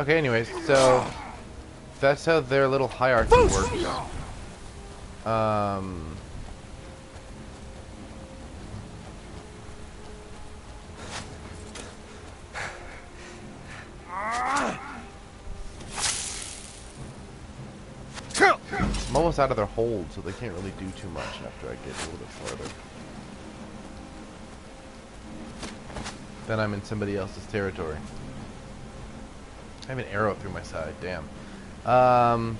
Okay, anyways, so that's how their little hierarchy works. I'm almost out of their hold, so they can't really do too much after I get a little bit farther. Then I'm in somebody else's territory. I have an arrow through my side, damn. I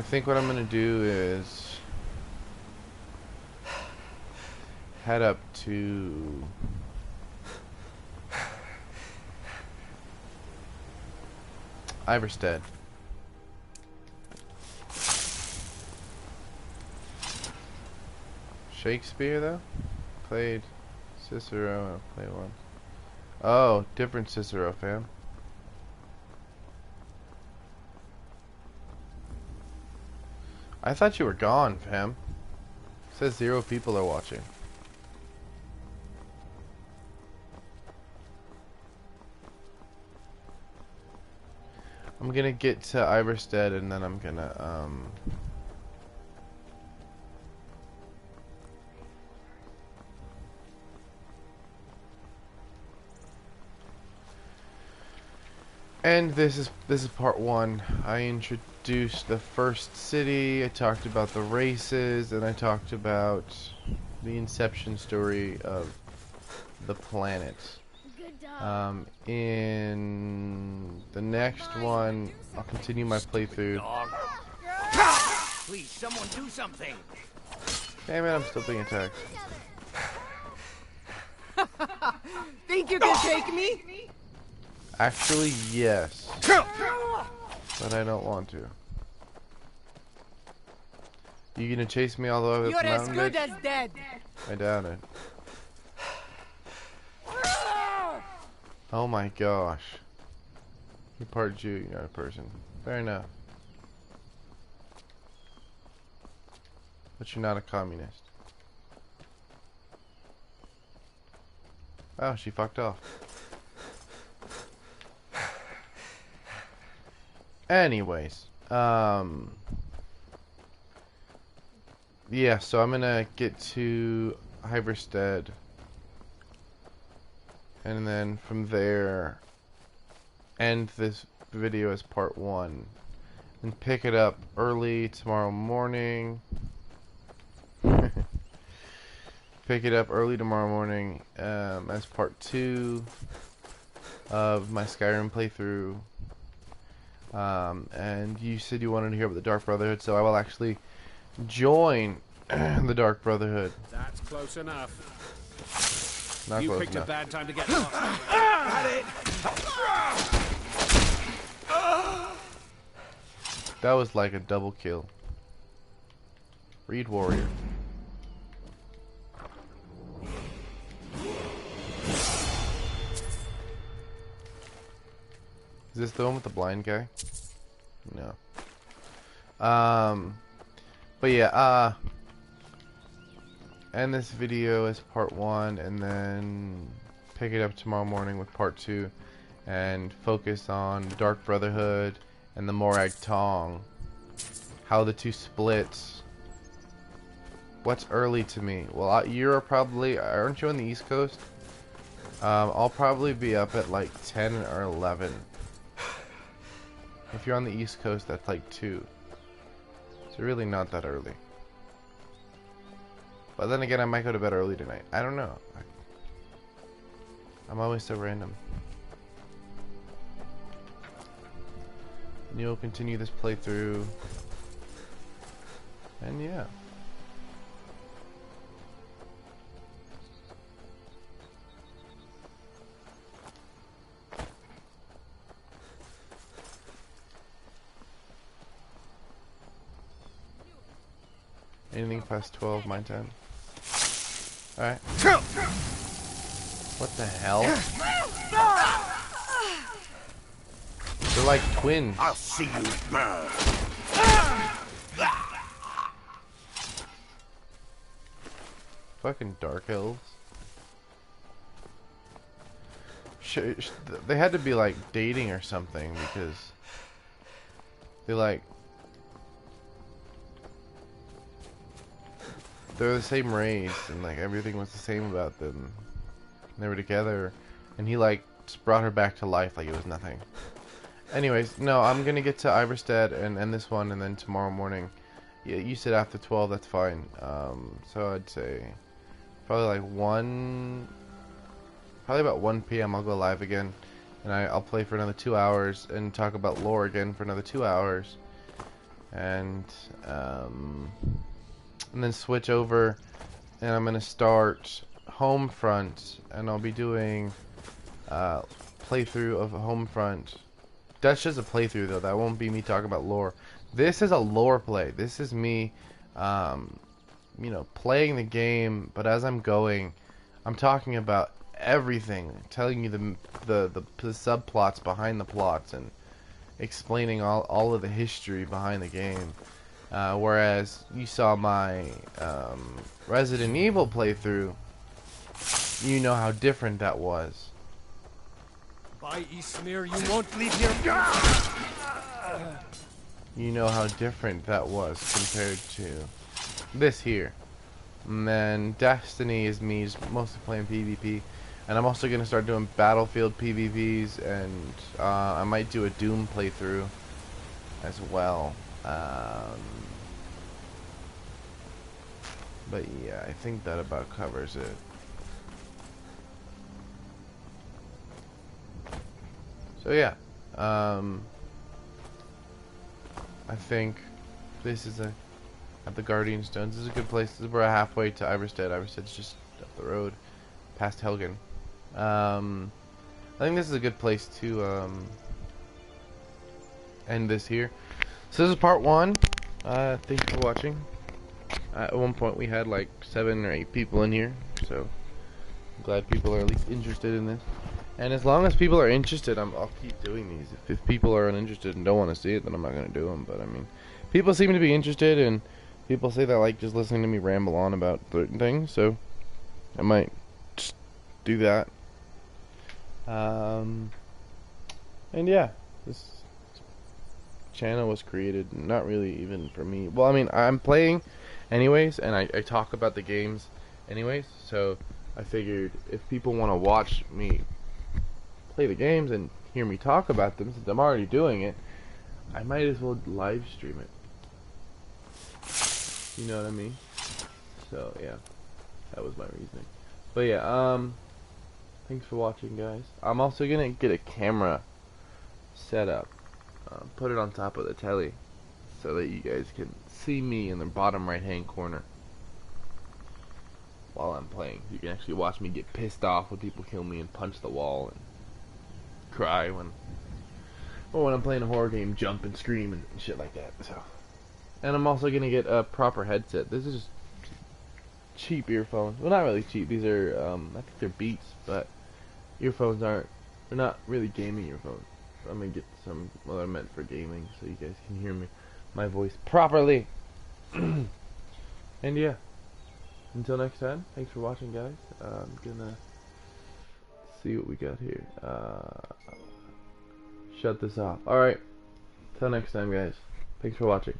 think what I'm gonna do is head up to Iverstead. Shakespeare though? Played Cicero, play one. Oh, different Cicero, fam. I thought you were gone, fam. It says 0 people are watching. I'm gonna get to Iverstead and then I'm gonna and this is part 1. I introduced the first city, I talked about the races, and I talked about the inception story of the planet. In the next one, I'll continue my playthrough. Please, someone do something. Damn it, I'm still being attacked. Think you can take me? Actually, yes. But I don't want to. You gonna chase me all the way up You're the as mountain, good bitch? as dead. I doubt it. Oh my gosh. You're part Jew, you're not a person. Fair enough. But you're not a communist. Oh, she fucked off. Anyways, yeah, so I'm gonna get to Iverstead, and then from there end this video as part 1 and pick it up early tomorrow morning. Pick it up early tomorrow morning as part 2 of my Skyrim playthrough. And you said you wanted to hear about the Dark Brotherhood, so I will actually join the Dark Brotherhood. That's close enough. Not you close picked enough. a bad time to get lost. Got it. That was like a double kill. Reed Warrior. Is this the one with the blind guy? No. But yeah, end this video as part 1 and then pick it up tomorrow morning with part 2 and focus on Dark Brotherhood and the Morag Tong. How the two splits. What's early to me? Well, you're probably, aren't you on the East Coast? I'll probably be up at like 10 or 11. If you're on the East Coast, that's like 2. So really not that early. But then again, I might go to bed early tonight. I don't know. I'm always so random. And you'll continue this playthrough. And yeah. Anything past 12, my 10. Alright. What the hell? They're like twins. I'll see you burn. Fucking Dark Hills. They had to be like dating or something because they like they're the same race and like everything was the same about them. They were together and he like just brought her back to life like it was nothing. Anyways, no, I'm gonna get to Iverstead and end this one, and then tomorrow morning, yeah, you said after 12, that's fine. So I'd say probably like probably about 1 p.m. I'll go live again, and I'll play for another 2 hours and talk about lore again for another 2 hours, and then switch over, and I'm gonna start Homefront, and I'll be doing playthrough of Homefront. That's just a playthrough though. That won't be me talking about lore. This is a lore play. This is me, you know, playing the game. But as I'm going, I'm talking about everything, telling you the subplots behind the plots, and explaining all of the history behind the game. Whereas you saw my Resident Evil playthrough, you know how different that was. By Eastmere, you won't leave here. You know how different that was compared to this here. And then Destiny is me just mostly playing PvP, and I'm also gonna start doing Battlefield PvPs, and I might do a Doom playthrough as well. But yeah, I think that about covers it. So yeah, I think this is at the Guardian Stones. This is a good place. This is we're halfway to Iverstead. Iverstead's just up the road, past Helgen. I think this is a good place to end this here. So this is part 1. Thank you for watching. At one point we had like 7 or 8 people in here, so I'm glad people are at least interested in this. And as long as people are interested, I'll keep doing these. If people are uninterested and don't want to see it, then I'm not going to do them. But I mean, people seem to be interested, and people say they like just listening to me ramble on about certain things, so I might just do that. And yeah, this channel was created not really even for me. Well, I mean, I'm playing anyways, and I talk about the games anyways, so I figured if people want to watch me play the games and hear me talk about them, since I'm already doing it, I might as well live stream it. You know what I mean? So yeah, that was my reasoning. But yeah, thanks for watching, guys. I'm also gonna get a camera set up, put it on top of the telly, so that you guys can see me in the bottom right hand corner while I'm playing. You can actually watch me get pissed off when people kill me and punch the wall and cry when I'm playing a horror game, jump and scream and shit like that. So, and I'm also gonna get a proper headset. This is just cheap earphones. Well, not really cheap. These are I think they're Beats, but earphones they're not really gaming earphones. So I'm gonna get some that are meant for gaming, so you guys can hear my voice properly. And yeah, until next time, thanks for watching, guys. I'm gonna see what we got here. Shut this off. Alright, till next time, guys. Thanks for watching.